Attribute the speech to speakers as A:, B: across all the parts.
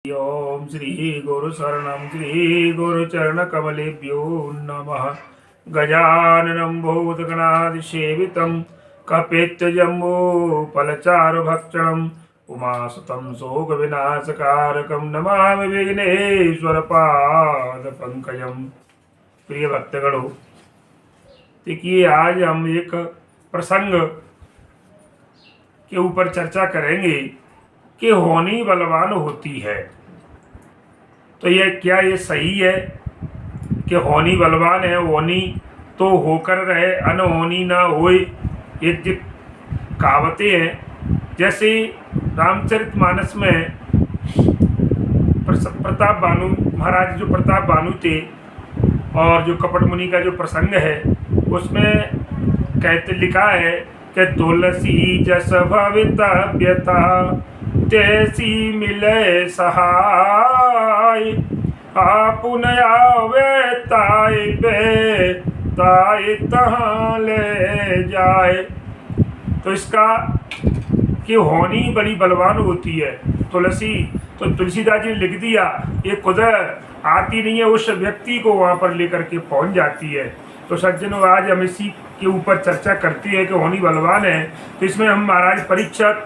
A: ओम श्री गुरु शरणम श्री गुरु चरण कमलेभ्यो नमः। गजाननं भूतगणादिसेवितं कपित्थजम्बो फलचारुभक्षणम् उमासुतं शोकविनाशकारकं नमामि विघ्नेश्वर पादपंकजम्। प्रिय भक्तगणों, देखिए आज हम एक प्रसंग के ऊपर चर्चा करेंगे कि होनी बलवान होती है। तो ये सही है कि होनी बलवान है? होनी तो होकर रहे, अनहोनी ना होए, एक जो कहावतें हैं। जैसे रामचरितमानस में प्रताप भानु महाराज, जो प्रताप भानु थे, और जो कपट मुनि का जो प्रसंग है उसमें लिखा है कि तुलसी जस भवितव्यता तैसी मिले सहाय, आपुन आवे ताई बे ताई तहाँ ले जाए। तो इसका कि होनी बड़ी बलवान होती है तुलसी। तो तुलसीदास जी ने लिख दिया, ये खुद आती नहीं है, उस व्यक्ति को वहाँ पर लेकर के पहुँच जाती है। तो सज्जनों, आज हम इसी के ऊपर चर्चा करते हैं कि होनी बलवान है। तो इसमें हम महाराज परीक्षित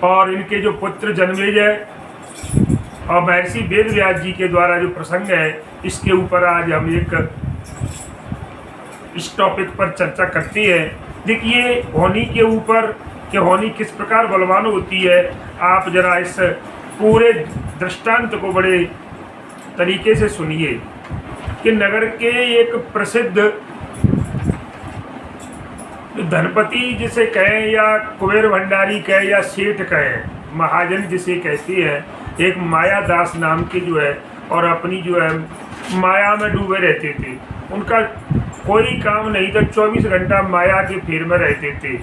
A: और इनके जो पुत्र जन्मेजय और महर्षि वेदव्यास जी के द्वारा जो प्रसंग है, इसके ऊपर आज हम इस टॉपिक पर चर्चा करते हैं। देखिए होनी के ऊपर कि होनी किस प्रकार बलवान होती है, आप जरा इस पूरे दृष्टांत को बड़े तरीके से सुनिए कि नगर के एक प्रसिद्ध धनपति जिसे कहें या कुबेर भंडारी कहें या सेठ कहें, महाजन जिसे कहते हैं, एक मायादास नाम के जो है, और अपनी जो है माया में डूबे रहते थे। उनका कोई काम नहीं था, 24 घंटा माया के फेर में रहते थे।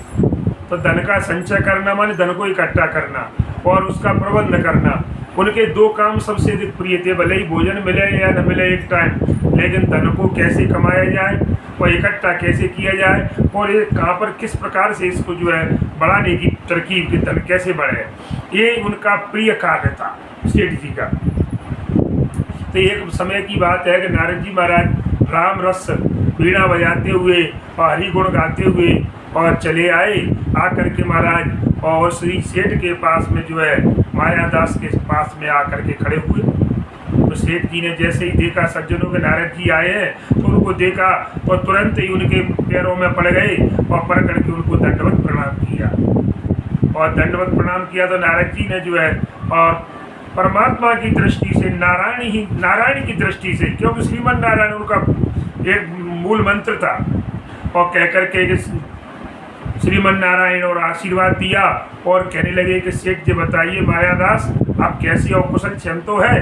A: तो धन का संचय करना माने धन को इकट्ठा करना और उसका प्रबंध करना, उनके दो काम सबसे अधिक प्रिय थे। भले ही भोजन मिले या न मिले एक टाइम, लेकिन धन को कैसे कमाया जाए और इकट्ठा कैसे किया जाए, और ये कहाँ पर किस प्रकार से इसको जो है बढ़ाने की तरकीब, की धन कैसे बढ़े, ये उनका प्रिय कार्य था सेठ जी का। तो एक समय की बात है कि नारद जी महाराज राम रस वीणा बजाते हुए और हरि गुण गाते हुए और चले आए। आकर के महाराज और श्री सेठ के पास में जो है मायादास के पास में आकर के खड़े हुए। तो सेठ जी ने जैसे ही देखा सज्जनों के नारद जी आए हैं, तो उनको देखा और तुरंत ही उनके पैरों में पड़ गए और पड़ करके उनको दंडवत प्रणाम किया। और दंडवत प्रणाम किया तो नारद जी ने जो है और परमात्मा की दृष्टि से, नारायण की दृष्टि से, क्योंकि श्रीमन नारायण उनका एक मूल मंत्र था, और कह करके श्रीमन नारायण और आशीर्वाद दिया और कहने लगे कि सेठ जी बताइए मायादास, आप कैसी और कुशल क्षम तो है।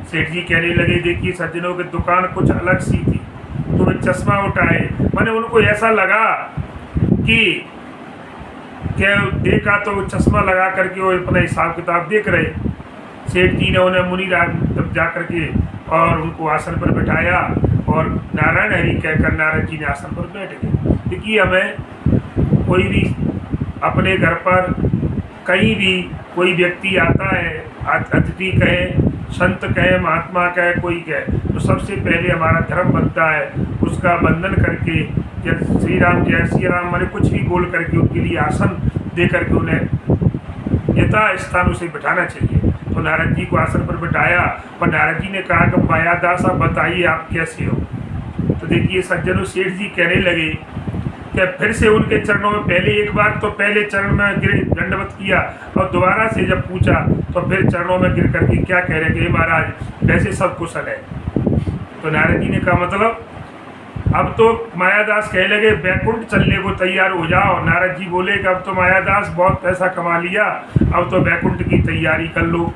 A: सेठ जी कहने लगे, देखिए सज्जनों की दुकान कुछ अलग सी थी, तो वे चश्मा उठाए। मैंने उनको ऐसा लगा कि क्या देखा तो चश्मा लगा करके वो अपना हिसाब किताब देख रहे। सेठ जी ने उन्हें मुनि तब जा करके और उनको आसन पर बिठाया और नारायण हरि कहकर नारद जी ने आसन पर बैठ गए। देखिए हमें कोई भी अपने घर पर कहीं भी कोई व्यक्ति आता है, अतिथि कहे, संत कहे, महात्मा कहे, कोई कहे, तो सबसे पहले हमारा धर्म बनता है उसका वंदन करके, जय श्री राम जय श्री राम मैंने कुछ भी बोल करके उनके लिए आसन दे करके उन्हें यथा स्थान उसे बिठाना चाहिए। तो नारद जी को आसन पर बिठाया और नारद जी ने कहा कि मायादास आप बताइए आप कैसे हो। तो देखिए सज्जनों, सेठ जी कहने लगे कि फिर से उनके चरणों में पहले एक बार तो पहले चरण में गिर दंडवत किया, और दोबारा से जब पूछा तो फिर चरणों में गिर करके क्या कह रहे थे, महाराज वैसे सब कुशल है। तो नारद जी ने कहा मतलब अब तो मायादास कहने लगे बैकुंठ चलने को तैयार हो जाओ। नारद जी बोले कि अब तो मायादास बहुत पैसा कमा लिया, अब तो बैकुंठ की तैयारी कर लो,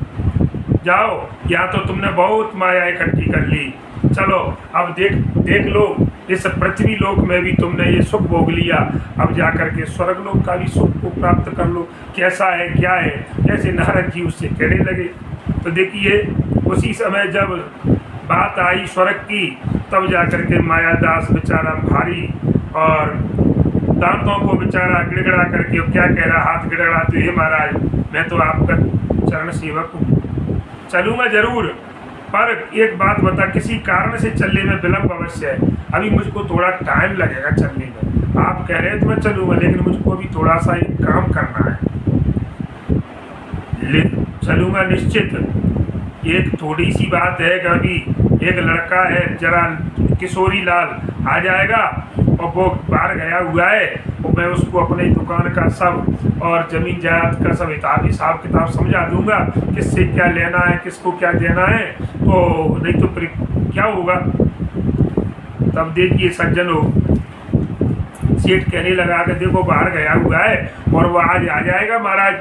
A: जाओ, यहाँ तो तुमने बहुत माया इकट्ठी कर ली, चलो अब देख लो इस पृथ्वी लोक में भी तुमने ये सुख भोग लिया, अब जाकर के स्वर्ग लोक का भी सुख को प्राप्त कर लो, कैसा है क्या है, जैसे नारद जी उससे कहने लगे। तो देखिए उसी समय जब बात आई स्वर्ग की, तब जाकर के मायादास बेचारा भारी और दांतों को बेचारा गिड़गड़ा करके क्या कह रहा, हाथ गिड़गड़ाते, हे महाराज मैं तो आपका चरण सेवक हूँ, चलूँगा जरूर, पर एक बात बता, किसी कारण से चलने में विलम्ब अवश्य है। अभी मुझको थोड़ा टाइम लगेगा चलने में। आप कह रहे हैं तो मैं चलूँगा, लेकिन मुझको अभी थोड़ा सा एक काम करना है। चलूँगा निश्चित। एक थोड़ी सी बात है कि अभी एक लड़का है जरा किशोरी लाल आ जाएगा और वो बाहर गया हुआ है, और मैं उसको अपने दुकान का सब और ज़मीन जायदाद का सब हिसाब किताब समझा दूंगा, किससे क्या लेना है, किसको क्या देना है। तो नहीं तो फिर क्या होगा। तब देखिए सज्जनों, सेठ कहने लगा कि देखो बाहर गया हुआ है और वो आज आ जाएगा महाराज।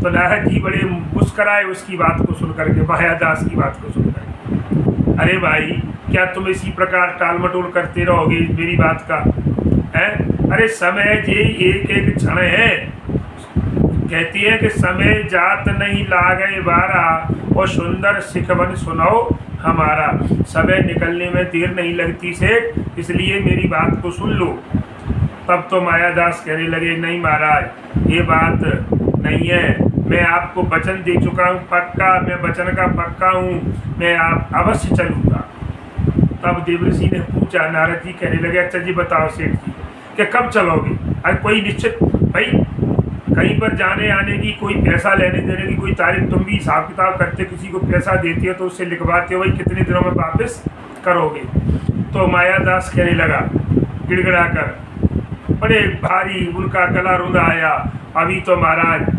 A: तो नारद जी बड़े मुस्कराए उसकी बात को सुन करके, मायादास की बात को सुन करके। अरे भाई, क्या तुम इसी प्रकार टाल मटोल करते रहोगे मेरी बात का है? अरे समय जे एक एक क्षण है। कहती है कि समय जात नहीं लागे बारा, और सुंदर सिखवन सुनाओ हमारा। समय निकलने में देर नहीं लगती सेठ, इसलिए मेरी बात को सुन लो। तब तो मायादास कहने लगे, नहीं महाराज ये बात नहीं है, मैं आपको वचन दे चुका हूँ पक्का, मैं वचन का पक्का हूँ, मैं आप अवश्य चलूँगा। तब देवर्षि ने पूछा, नारद जी कहने लगे, अच्छा जी बताओ सेठ जी कि कब चलोगे? अरे कोई निश्चित भाई, कहीं पर जाने आने की, कोई पैसा लेने देने की कोई तारीख तुम भी हिसाब किताब करते, किसी को पैसा देती हो तो उससे लिखवाते हो भाई कितने दिनों में वापस करोगे। तो मायादास कहने लगा गिड़गिड़ा कर, बड़े भारी उनका गला रुंधा आया, अभी तो महाराज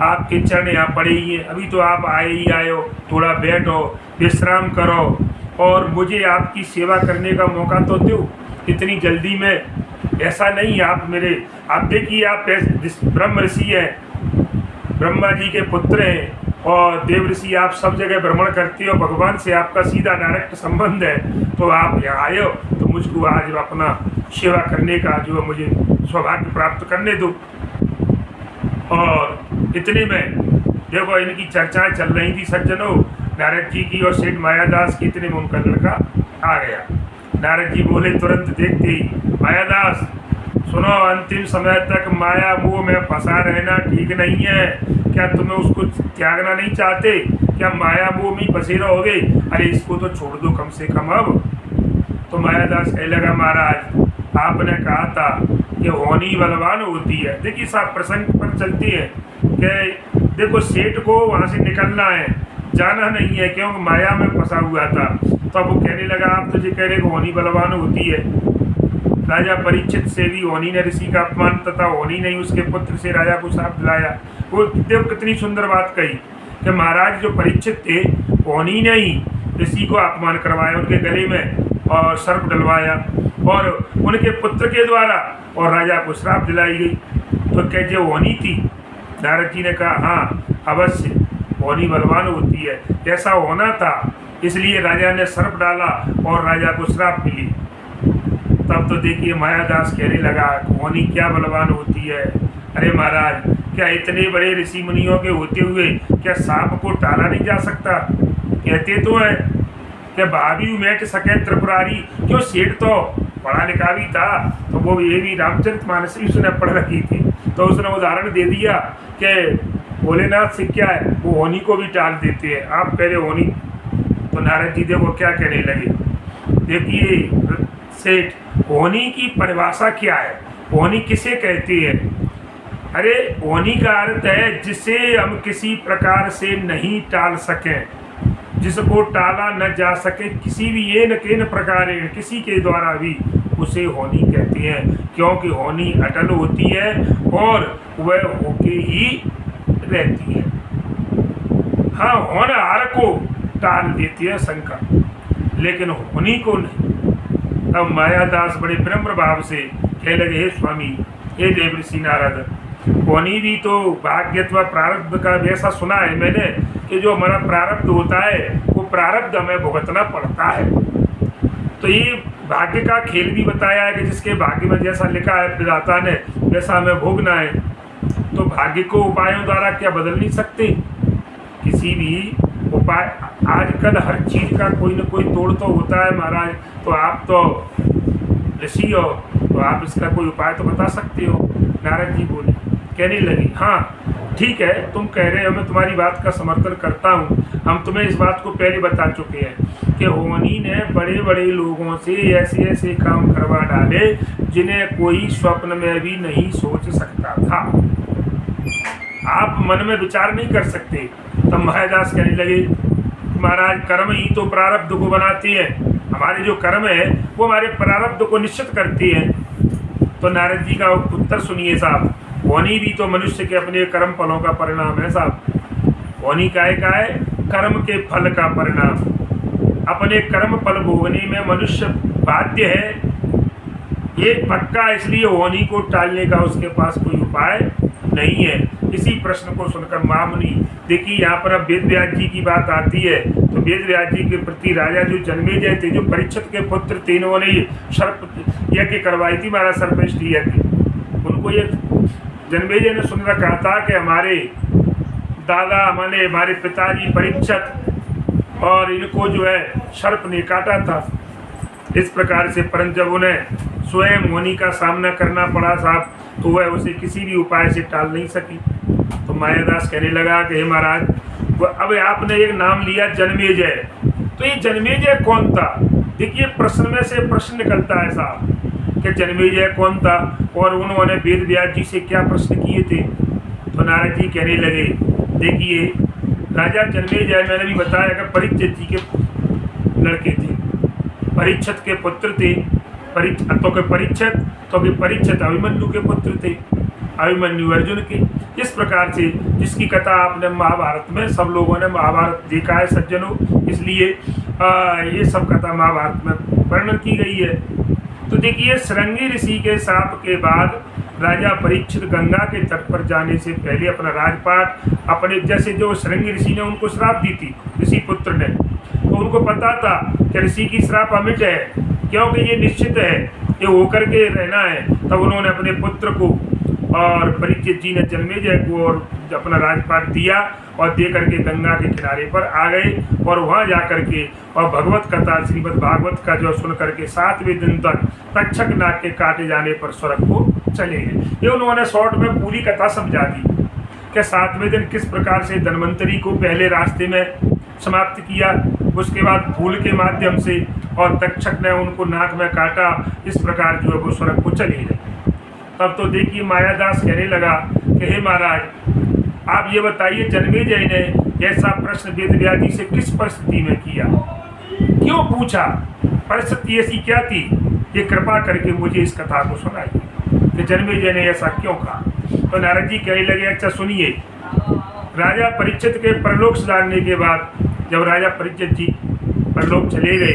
A: आपके चरण यहाँ पड़े ही हैं, अभी तो आप आए ही आए हो, थोड़ा बैठो विश्राम करो और मुझे आपकी सेवा करने का मौका तो दो। इतनी जल्दी में ऐसा नहीं, आप देखिए, आप ब्रह्म ऋषि हैं, ब्रह्मा जी के पुत्र हैं और देव ऋषि, आप सब जगह भ्रमण करते हो, भगवान से आपका सीधा डायरेक्ट संबंध है। तो आप यहाँ आए हो तो मुझको आज अपना सेवा करने का जो मुझे सौभाग्य प्राप्त करने दो। और इतने में देखो इनकी चर्चाएं चल रही थी सज्जनों, नारद जी की और सेठ मायादास की। इतने में उनका लड़का आ गया। नारद जी बोले तुरंत देखते ही, मायादास सुनो, अंतिम समय तक माया मोह में फंसा रहना ठीक नहीं है। क्या तुम्हें उसको त्यागना नहीं चाहते? क्या माया मोह में फंसे रहोगे? अरे इसको तो छोड़ दो कम से कम अब। तो मायादास कहने लगा, महाराज आपने कहा था कि होनी बलवान होती है। देखिए साहब प्रसंग पर चलती है कि देखो सेठ को वहाँ से निकलना है, जाना नहीं है, क्योंकि माया में फंसा हुआ था। तो अब वो कहने लगा, आप तुझे कह रहे होनी बलवान होती है। राजा परीक्षित से भी होनी ने ऋषि का अपमान, तथा होनी ने उसके पुत्र से राजा को साथ दिलाया। वो देव कितनी सुंदर बात कही कि महाराज जो परीक्षित थे, होनी ने ही ऋषि को अपमान करवाया, उनके गले में और सर्प डलवाया और उनके पुत्र के द्वारा, और राजा को श्राप दिलाई गई। तो क्या जो होनी थी? नारद जी ने कहा, हाँ अवश्य होनी बलवान होती है, ऐसा होना था, इसलिए राजा ने सर्प डाला और राजा को श्राप मिली। तब तो देखिए मायादास कहने लगा, होनी क्या बलवान होती है? अरे महाराज, क्या इतने बड़े ऋषि मुनियों के होते हुए क्या सांप को टाला नहीं जा सकता? कहते तो है कि भाभी मैट सके त्रिपुरारी। क्यों, सेठ तो पढ़ा लिखा भी था, तो वो ये भी रामचरितमानस भी उसने पढ़ रखी थी, तो उसने उदाहरण दे दिया कि भोलेनाथ से क्या है, वो होनी को भी टाल देते हैं, आप कह रहे होनी। तो नारद जी देखो क्या कहने लगे, देखिए सेठ, होनी की परिभाषा क्या है? होनी किसे कहते हैं? अरे होनी का अर्थ है जिसे हम किसी प्रकार से नहीं टाल सकें, जिसको टाला न जा सके किसी भी ये न के न प्रकार, किसी के द्वारा भी, उसे होनी कहते हैं। क्योंकि होनी अटल होती है और वह होके ही रहती है। हाँ, होनहार को टाल देती है शंका, लेकिन होनी को नहीं। तब मायादास बड़े विनम्र भाव से कहने लगे, हे स्वामी, हे देवर्षि नारद, होनी भी तो भाग्य अथवा प्रारब्ध का वैसा सुना है मैंने कि जो हमारा प्रारब्ध होता है वो प्रारब्ध हमें भुगतना पड़ता है। तो ये भाग्य का खेल भी बताया है कि जिसके भाग्य में जैसा लिखा है विधाता ने वैसा हमें भोगना है। तो भाग्य को उपायों द्वारा क्या बदल नहीं सकते? किसी भी उपाय, आजकल हर चीज का कोई न कोई तोड़ तो होता है महाराज। तो आप तो ऋषि हो, तो आप इसका कोई उपाय तो बता सकते हो। नारद जी बोले, कहने लगे, हाँ ठीक है, तुम कह रहे हो, मैं तुम्हारी बात का समर्थन करता हूँ। हम तुम्हें इस बात को पहले बता चुके हैं कि होनी ने बड़े बड़े लोगों से ऐसे ऐसे काम करवा डाले जिन्हें कोई स्वप्न में भी नहीं सोच सकता था। आप मन में विचार नहीं कर सकते। तब महादास कहने लगे, महाराज कर्म ही तो प्रारब्ध को बनाती है, हमारे जो कर्म है वो हमारे प्रारब्ध को निश्चित करती है। तो नारद जी का उत्तर सुनिए साहब, होनी भी तो मनुष्य के अपने कर्म फलों का परिणाम है साहब। होनी का है कर्म के फल का परिणाम। अपने कर्म फल भोगने में मनुष्य बाध्य है, ये पक्का। इसलिए होनी को टालने का उसके पास कोई उपाय नहीं है। इसी प्रश्न को सुनकर महामुनि, देखिए यहाँ पर अब वेद व्यास जी की बात आती है, तो वेद व्यास जी के प्रति राजा जो जन्मेजय थे, जो परीक्षित के पुत्र थे, इन्होंने सर्प यज्ञ करवाई थी, महाराज सर्पेष्ठ यज्ञ। उनको ये जन्मेजय ने सुनकर कहा था कि हमारे दादा माने हमारे पिताजी परीक्षित और इनको जो है सर्प ने काटा था। इस प्रकार से परंतु जब उन्हें स्वयं होनी का सामना करना पड़ा साहब, तो वह उसे किसी भी उपाय से टाल नहीं सकी। तो मायादास कहने लगा कि हे महाराज, अब आपने एक नाम लिया जन्मेजय, तो ये जन्मेजय कौन था? देखिए प्रश्न में से प्रश्न निकलता है साहब कि जन्मेजय कौन था और उन्होंने वेद व्यास जी से क्या प्रश्न किए थे। तो नारद जी कहने लगे, देखिए राजा जन्मेजय मैंने भी बताया कि परीक्षित जी के लड़के थे, परीक्षित के पुत्र थे। परीक्षित अभिमन्यु के पुत्र थे, अभिमन्यु अर्जुन के। इस प्रकार से जिसकी कथा आपने महाभारत में, सब लोगों ने महाभारत देखा है सज्जनों, इसलिए ये सब कथा महाभारत में वर्णन की गई है। तो देखिए श्रृंगी ऋषि के शाप के बाद राजा परीक्षित गंगा के तट पर जाने से पहले अपना राजपाट अपने, जैसे जो श्रृंगी ऋषि ने उनको श्राप दी थी ऋषि पुत्र ने, तो उनको पता था कि ऋषि की श्राप अमिट है, क्योंकि ये निश्चित है, ये होकर के रहना है। तब उन्होंने अपने पुत्र को और परीक्षित जी ने जन्मेजय को और अपना राजपाट दिया और दे करके गंगा के किनारे पर आ गए और वहाँ जा करके और भगवत कथा श्रीमद् भागवत का जो सुन करके 7वें दिन तक तक्षक नाग के काटे जाने पर स्वर्ग को चले गए। ये उन्होंने शॉर्ट में पूरी कथा समझा दी कि 7वें दिन किस प्रकार से धन्वंतरी को पहले रास्ते में समाप्त किया, उसके बाद फूल के माध्यम से और तक्षक ने उनको नाक में काटा, इस प्रकार जो है वो स्वर्ग को चले गए। तब तो देखिए मायादास कहने लगा कि हे महाराज, आप ये बताइए जन्मेजय ने ऐसा प्रश्न वेद व्यास जी से किस परिस्थिति में किया, क्यों पूछा, परिस्थिति ऐसी क्या थी, ये कृपा करके मुझे इस कथा को सुनाइए कि जन्मेजय ने ऐसा क्यों कहा। तो नारद जी कहने लगे, अच्छा सुनिए। राजा परीक्षित के परलोक सुधारने के बाद जब राजा परीक्षित जी परलोक चले गए,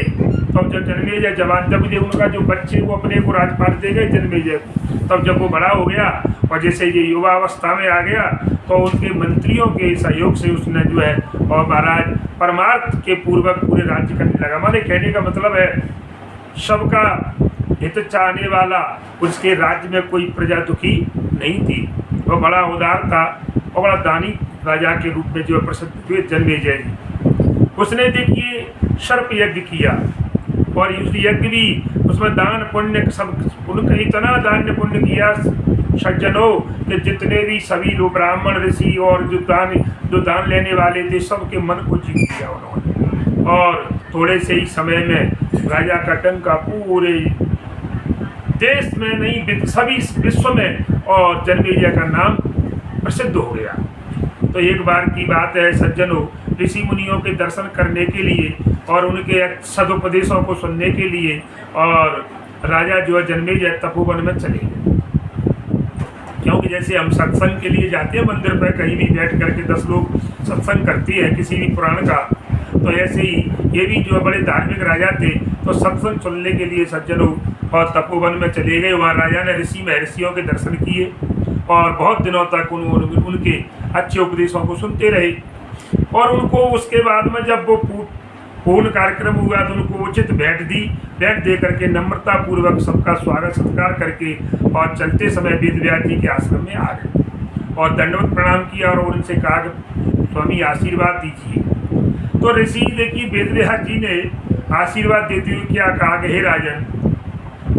A: तब जब जन्मेजय जवान, जब उनका जो बच्चे वो अपने को राजपाट दे गए जन्मेजय को, तब जब वो बड़ा हो गया और जैसे ये युवा अवस्था में आ गया, तो उनके मंत्रियों के सहयोग से उसने जो है और महाराज परमार्थ के पूर्वक पूरे राज्य करने लगा। माने कहने का मतलब है सबका हित चाहने वाला, उसके राज्य में कोई प्रजा दुखी नहीं थी। वो बड़ा उदार था और बड़ा दानी राजा के रूप में जो प्रसिद्ध हुए जन्मेजय जी। उसने देखिए सर्प यज्ञ किया और उस यज्ञ भी उसमें दान पुण्य सब, उनका इतना दान पुण्य किया सज्जनों कि जितने भी सभी लोग ब्राह्मण ऋषि और जो दान लेने वाले थे, सबके मन को जीत लिया उन्होंने। और थोड़े से ही समय में राजा का डंका पूरे देश में नहीं सभी विश्व में और जन्मेजय का नाम प्रसिद्ध हो गया। तो एक बार की बात है सज्जनों, ऋषि मुनियों के दर्शन करने के लिए और उनके सदुपदेशों को सुनने के लिए और राजा जो है जन्मेजय तपोवन में चले गए। क्योंकि जैसे हम सत्संग के लिए जाते हैं मंदिर पर, कहीं भी बैठ करके 10 लोग सत्संग करते हैं किसी भी पुराण का, तो ऐसे ही ये भी जो बड़े धार्मिक राजा थे, तो सत्संग सुनने के लिए सज्जनों और तपोवन में चले गए। वहाँ राजा ने ऋषि महर्षियों के दर्शन किए और बहुत दिनों तक उनके अच्छे उपदेशों को सुनते रहे। और उनको उसके बाद में जब वो पूर्ण कार्यक्रम हुआ तो उनको उचित भेंट दी, भेंट दे करके नम्रता पूर्वक सबका स्वागत सत्कार करके और चलते समय वेद व्यास जी के आश्रम में आ गए और दंडवत प्रणाम किया और उनसे कहा कि स्वामी आशीर्वाद दीजिए। तो ऋषि देखिए वेद व्यास जी ने आशीर्वाद देते हुए क्या कहा कि हे राजन,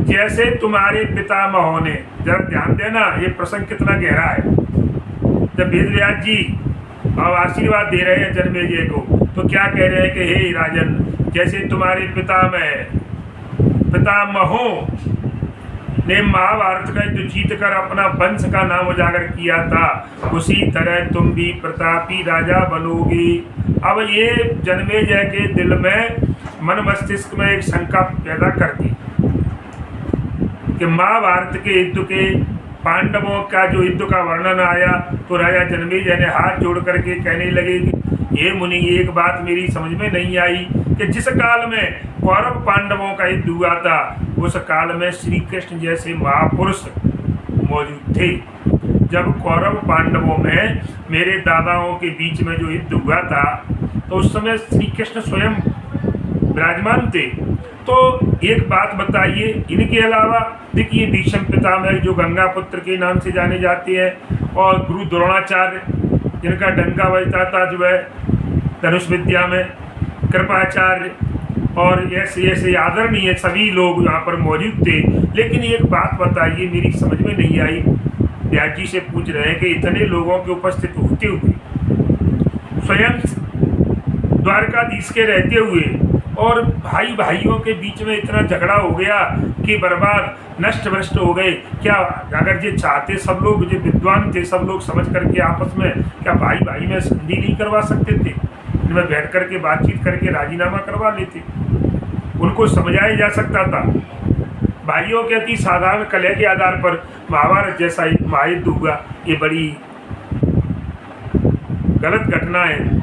A: जैसे तुम्हारे पितामहों ने, जरा ध्यान देना ये प्रसंग कितना गहरा है, जब वेदव्यास जी अब आशीर्वाद दे रहे हैं जन्मेजय को, तो क्या कह रहे हैं कि हे राजन, जैसे तुम्हारे पितामहों ने महाभारत का युद्ध जीत कर अपना वंश का नाम उजागर किया था, उसी तरह तुम भी प्रतापी राजा बनोगे। अब ये जन्मेजय के दिल में, मन मस्तिष्क में एक शंका पैदा कर दी कि महाभारत के युद्ध के पांडवों का जो युद्ध का वर्णन आया, तो राजा जन्मेजय ने हाथ जोड़ करके कहने लगे कि ये मुनि, एक बात मेरी समझ में नहीं आई कि जिस काल में कौरव पांडवों का युद्ध हुआ था, उस काल में श्री कृष्ण जैसे महापुरुष मौजूद थे। जब कौरव पांडवों में मेरे दादाओं के बीच में जो युद्ध हुआ था, तो उस समय श्री कृष्ण स्वयं विराजमान थे। तो एक बात बताइए, इनके अलावा देखिए भीष्म पितामह जो गंगा पुत्र के नाम से जाने जाते हैं, और गुरु द्रोणाचार्य जिनका डंका बजता था जो है धनुष विद्या में, कृपाचार्य, और ऐसे ऐसे आदरणीय सभी लोग यहाँ पर मौजूद थे। लेकिन एक बात बताइए, मेरी समझ में नहीं आई। व्यास जी से पूछ रहे हैं कि इतने लोगों के उपस्थित होते हुए, स्वयं द्वारकाधीश के रहते हुए, और भाई भाइयों के बीच में इतना झगड़ा हो गया कि बर्बाद नष्ट भ्रष्ट हो गए। क्या अगर ये चाहते सब लोग, जो विद्वान थे सब लोग समझ करके आपस में, क्या भाई भाई में संधि नहीं करवा सकते थे? इनमें बैठ करके बातचीत करके राजीनामा करवा लेते, उनको समझाया जा सकता था। भाइयों के अति साधारण कलह के आधार पर महाभारत जैसा एक महायुद्ध हुआ, ये बड़ी गलत घटना है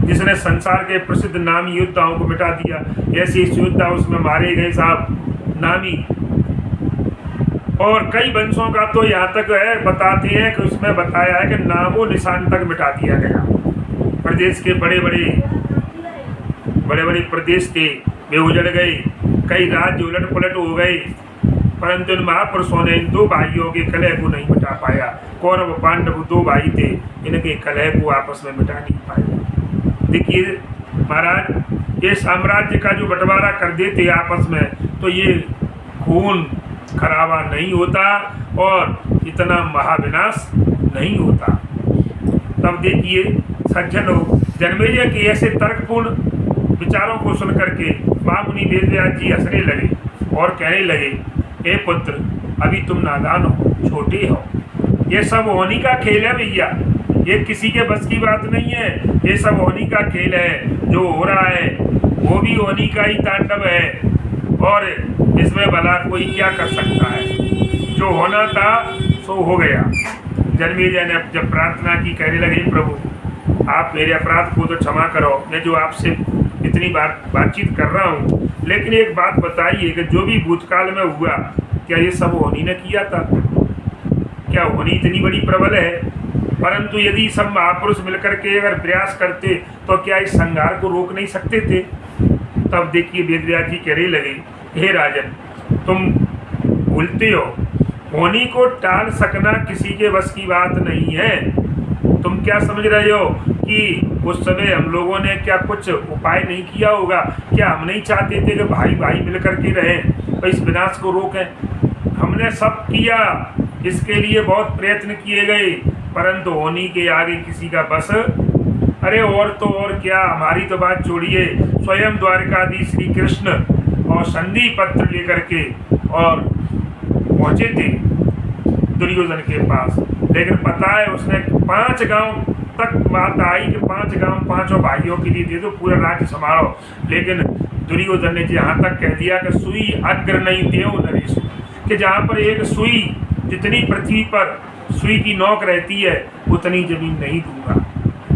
A: जिसने संसार के प्रसिद्ध नामी योद्धाओं को मिटा दिया। ऐसे इस योद्धा उसमें मारे गए साहब नामी, और कई वंशों का तो यहाँ तक है, बताते हैं कि उसमें बताया है कि नामो निशान तक मिटा दिया गया। प्रदेश के बड़े बड़े प्रदेश थे वे उजड़ गए, कई राज्य उलट पलट हो गए, परंतु इन महापुरुषों ने इन दो भाइयों के कलह को नहीं मिटा पाया। कौरव पांडव दो भाई थे, इनके कलह को आपस में मिटा नहीं पाए। देखिए महाराज, ये साम्राज्य का जो बंटवारा कर देते आपस में, तो ये खून खराबा नहीं होता और इतना महाविनाश नहीं होता। तब देखिए सज्जनों, जन्मेजय के ऐसे तर्कपूर्ण विचारों को सुन करके महामुनि वेदव्यास जी हंसने लगे और कहने लगे, हे पुत्र, अभी तुम नादान हो, छोटे हो, ये सब होनी का खेल है भैया, ये किसी के बस की बात नहीं है। ये सब होनी का खेल है, जो हो रहा है वो भी होनी का ही तांडव है, और इसमें भला कोई क्या कर सकता है? जो होना था सो हो गया। जन्मेजय ने जब प्रार्थना की, कहने लगे, प्रभु आप मेरे अपराध को तो क्षमा करो, मैं जो आपसे इतनी बार बातचीत कर रहा हूँ, लेकिन एक बात बताइए कि जो भी भूतकाल में हुआ, क्या ये सब होनी ने किया था? क्या होनी इतनी बड़ी प्रबल है? परंतु यदि सब महापुरुष मिलकर के अगर प्रयास करते, तो क्या इस संहार को रोक नहीं सकते थे? तब देखिए वेदव्यास जी कहने लगे, हे राजन, तुम भूलते हो, होनी को टाल सकना किसी के बस की बात नहीं है। तुम क्या समझ रहे हो कि उस समय हम लोगों ने क्या कुछ उपाय नहीं किया होगा? क्या हम नहीं चाहते थे कि भाई भाई मिलकर के रहें और इस विनाश को रोकें? हमने सब किया, इसके लिए बहुत प्रयत्न किए गए, परंतु होनी के आगे किसी का बस। अरे और तो और क्या, हमारी तो बात छोड़िए, स्वयं द्वारकाधीश श्री कृष्ण और संधि पत्र लेकर के और पहुंचे थे दुर्योधन के पास, लेकिन पता है उसने 5 गांव तक बात आई कि 5 गांव 5 भाइयों के लिए दे दो, पूरा राज्य संभालो। लेकिन दुर्योधन ने यहाँ तक कह दिया कि सुई अग्र नहीं देव नरेश, कि जहाँ पर एक सुई, जितनी पृथ्वी पर सुई की नोक रहती है उतनी जमीन नहीं दूंगा।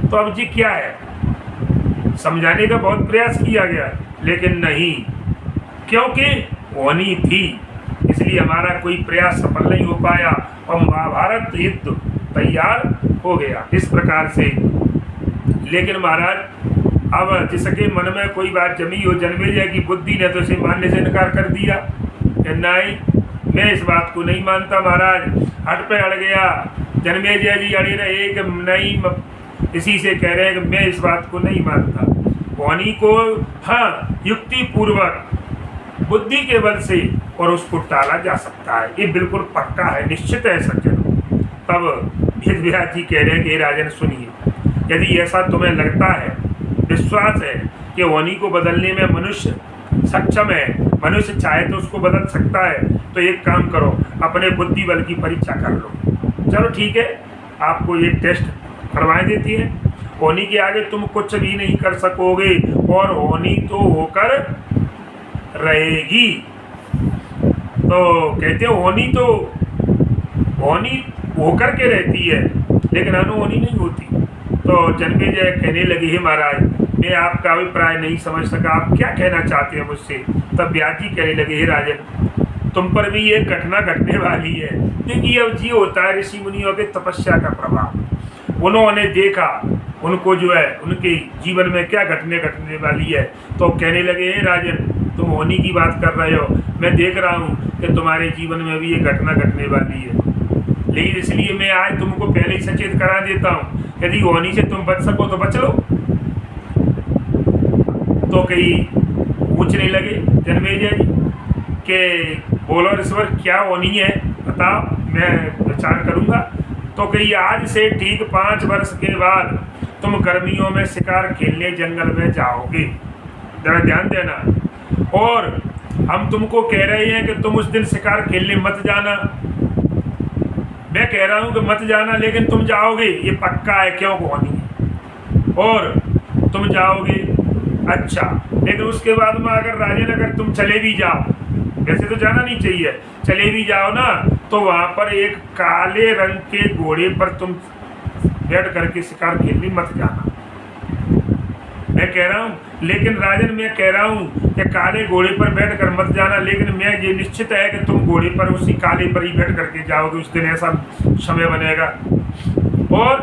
A: तो अब जी क्या है, समझाने का बहुत प्रयास किया गया, लेकिन नहीं, क्योंकि होनी थी, इसलिए हमारा कोई प्रयास सफल नहीं हो पाया और महाभारत युद्ध तैयार हो गया इस प्रकार से। लेकिन महाराज, अब जिसके मन में कोई बात जमी हो, जन्मेजय की बुद्धि ने तो इसे मानने से इनकार कर दिया कि नहीं, मैं इस बात को नहीं मानता। महाराज हट पे अड़ गया, जन्मेजय जी अड़े रहे कि नहीं, इसी से कह रहे हैं कि मैं इस बात को नहीं मानता। होनी को हाँ युक्ति पूर्वक बुद्धि के बल से और उसको टाला जा सकता है, ये बिल्कुल पक्का है, निश्चित है सज्जनों। तब वेद व्यास जी कह रहे हैं कि हे राजन सुनिए, यदि ऐसा तुम्हें लगता है, विश्वास है कि होनी को बदलने में मनुष्य सक्षम है, मनुष्य चाहे तो उसको बदल सकता है, तो एक काम करो, अपने बुद्धि बल की परीक्षा कर लो। चलो ठीक है, आपको एक टेस्ट करवाए देती है। होनी के आगे तुम कुछ भी नहीं कर सकोगे और होनी तो होकर रहेगी। तो कहते हो होनी होकर के रहती है, लेकिन अनहोनी नहीं होती। तो जन्मेजय कहने लगे, हे महाराज, मैं आपका अभिप्राय नहीं समझ सका, आप क्या कहना चाहते हैं मुझसे। तब व्यास जी कहने लगे, हे राजन, तुम पर भी ये घटना घटने वाली है। देखिए अब जी होता है ऋषि मुनियों के तपस्या का प्रभाव, उन्होंने देखा उनको जो है उनके जीवन में क्या घटने वाली है। तो कहने लगे, हे राजन, तुम होनी की बात कर रहे हो, मैं देख रहा हूँ कि तुम्हारे जीवन में भी ये घटना घटने वाली है, लेकिन इसलिए मैं आज तुमको पहले ही सचेत करा देता हूँ, यदि होनी से तुम बच सको तो बच लो। तो कहीं पूछने लगे जन्मेजय जी कि बोलो ऋषिवर, क्या होनी है, बताओ, मैं विचार करूँगा। तो कहीं आज से ठीक 5 वर्ष के बाद तुम गर्मियों में शिकार खेलने जंगल में जाओगे, जरा ध्यान देना। और हम तुमको कह रहे हैं कि तुम उस दिन शिकार खेलने मत जाना, मैं कह रहा हूं कि मत जाना, लेकिन तुम जाओगे, ये पक्का है, क्यों होनी है, और तुम जाओगे। अच्छा, लेकिन उसके बाद में अगर तुम चले भी जाओ, वैसे तो जाना नहीं चाहिए, चले भी जाओ ना, तो वहां पर एक काले रंग के घोड़े पर तुम बैठ करके शिकार खेलने मत जाना। मैं कह रहा हूँ, लेकिन राजन मैं कह रहा हूँ कि काले घोड़े पर बैठ कर मत जाना, लेकिन मैं ये निश्चित है कि तुम घोड़े पर उसी काले पर ही बैठ करके जाओगे, उस दिन ऐसा समय बनेगा। और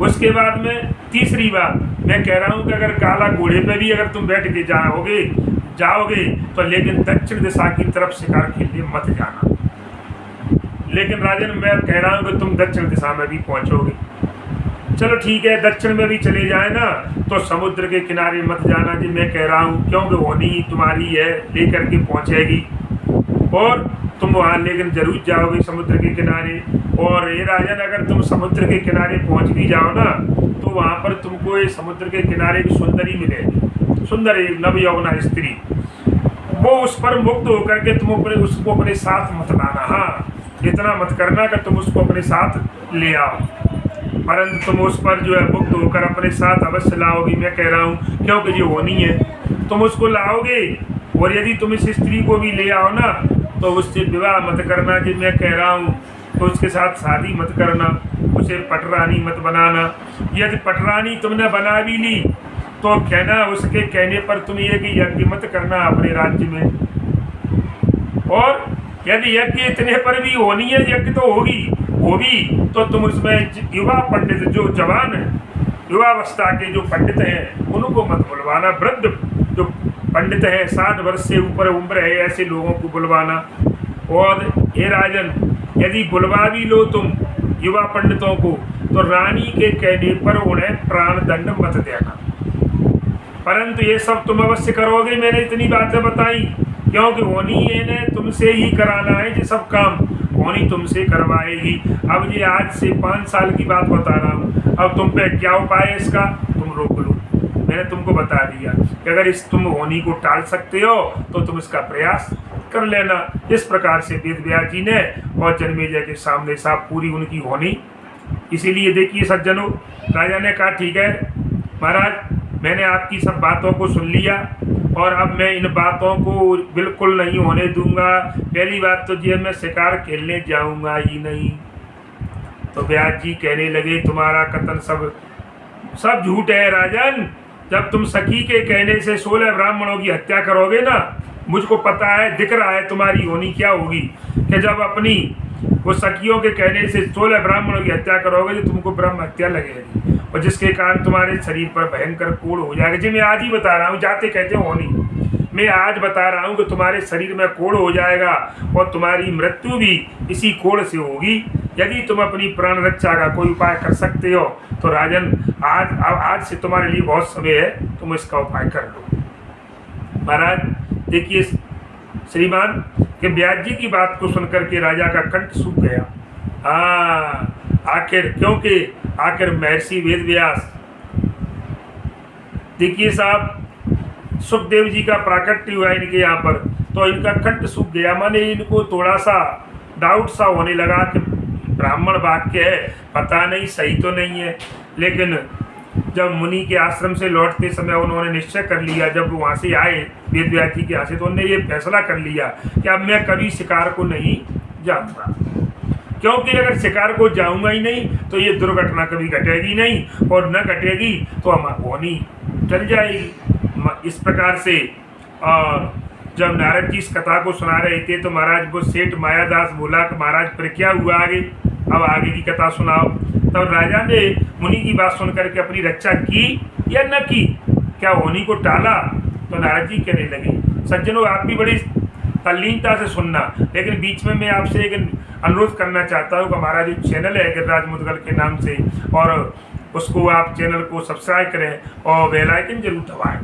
A: उसके बाद में तीसरी बात मैं कह रहा हूँ कि अगर काला घोड़े पे भी अगर तुम बैठ के जाओगे तो लेकिन दक्षिण दिशा की तरफ शिकार खेलने मत जाना। लेकिन राजन मैं कह रहा हूँ कि तुम दक्षिण दिशा में भी पहुँचोगे। चलो ठीक है, दक्षिण में भी चले जाए ना, तो समुद्र के किनारे मत जाना जी, मैं कह रहा हूँ, क्योंकि होनी तुम्हारी है, लेकर के पहुँचेगी और तुम वहाँ लेकिन जरूर जाओगे समुद्र के किनारे। और ये राजन, अगर तुम समुद्र के किनारे पहुँच भी जाओ ना, तो वहाँ पर तुमको ये समुद्र के किनारे की सुंदरी मिलेगी, सुंदर एक नव यौवना स्त्री, वो उस पर मुक्त होकर के तुम उसको अपने साथ मत लाना। हाँ, इतना मत करना कि तुम उसको अपने साथ ले आओ, परंतु तुम उस पर जो है मुक्त होकर अपने साथ अवश्य लाओगी, मैं कह रहा हूँ, क्योंकि जो होनी है तुम उसको लाओगे। और यदि तुम इस स्त्री को भी ले आओ ना, तो उससे विवाह मत करना जी, मैं कह रहा हूँ, तो उसके साथ शादी मत करना, उसे पटरानी मत बनाना। यदि पटरानी तुमने बना भी ली तो कहना, उसके कहने पर तुम ये कि यज्ञ मत करना अपने राज्य में। और यदि यज्ञ इतने पर भी होनी है, यज्ञ तो होगी तो तुम उसमें युवा पंडित जो जवान है, युवावस्था के जो पंडित हैं उनको मत बुलवाना, वृद्ध जो पंडित है 60 वर्ष से ऊपर उम्र है ऐसे लोगों को बुलवाना। और हे राजन, यदि बुलवा भी लो तुम युवा पंडितों को, तो रानी के कहने पर उन्हें प्राण दंड मत देना। परंतु ये सब तुम अवश्य करोगे, मैंने इतनी बातें बताई, क्योंकि होनी ने तुमसे ही कराना है, ये सब काम होनी तुमसे करवाएगी। अब ये आज से 5 साल की बात बता रहा हूँ, अब तुम पे क्या उपाय है इसका, तुम रोक लो। मैंने तुमको बता दिया कि अगर तुम होनी को टाल सकते हो तो तुम इसका प्रयास कर लेना। इस प्रकार से वेद व्यास जी ने और जन्मेजय के सामने साफ पूरी उनकी होनी। इसीलिए देखिए सज्जनों, राजा ने कहा, ठीक है महाराज, मैंने आपकी सब बातों को सुन लिया और अब मैं इन बातों को बिल्कुल नहीं होने दूंगा। पहली बात तो जी, मैं शिकार खेलने जाऊंगा ही नहीं। तो व्यास जी कहने लगे, तुम्हारा कथन सब झूठ है राजन। जब तुम सखी के कहने से 16 ब्राह्मणों की हत्या करोगे ना, मुझको पता है, दिख रहा है तुम्हारी होनी क्या होगी, कि जब अपनी वो सखियों के कहने से 16 ब्राह्मणों की हत्या करोगे तो तुमको ब्रह्म हत्या लगेगी, और जिसके कारण तुम्हारे शरीर पर भयंकर कोढ़ हो जाएगा। जी मैं आज ही बता रहा हूँ, जाते कहते हो होनी, मैं आज बता रहा हूँ कि तुम्हारे शरीर में कोढ़ हो जाएगा और तुम्हारी मृत्यु भी इसी कोढ़ से होगी। यदि तुम अपनी प्राण रक्षा का कोई उपाय कर सकते हो तो राजन, आज से तुम्हारे लिए बहुत समय है, तुम इसका उपाय कर लो। महाराज देखिए श्रीमान, कि व्यास जी की बात को सुनकर के राजा का कंठ सूख गया। हाँ, आखिर क्योंकि आखिर महर्षि वेद व्यास, देखिए साहब, सुखदेव जी का प्राकट्य हुआ इनके यहाँ पर, तो इनका कंठ सूख गया। माने इनको थोड़ा सा डाउट सा होने लगा कि ब्राह्मण वाक्य है, पता नहीं सही तो नहीं है। लेकिन जब मुनि के आश्रम से लौटते समय उन्होंने निश्चय कर लिया, जब वहाँ से आए वेद व्यास जी के यहाँ से, तो उन्होंने ये फैसला कर लिया कि अब मैं कभी शिकार को नहीं जाऊँगा, क्योंकि अगर शिकार को जाऊँगा ही नहीं तो ये दुर्घटना कभी घटेगी नहीं, और न घटेगी तो हम होनी चल जाएगी। इस प्रकार से जब नारद जी इस कथा को सुना रहे थे तो महाराज को सेठ मायादास बोला कि महाराज फिर क्या हुआ आगे, अब आगे की कथा सुनाओ। तब राजा ने मुनि की बात सुन करके अपनी रक्षा की या न की, क्या होनी को टाला? तो नारद जी कहने लगे, सज्जनों आप भी बड़ी तल्लीनता से सुनना, लेकिन बीच में मैं आपसे एक अनुरोध करना चाहता हूँ कि हमारा जो चैनल है गिरिराज मुदगल के नाम से, और उसको आप चैनल को सब्सक्राइब करें और बेल आइकन जरूर दबाएं,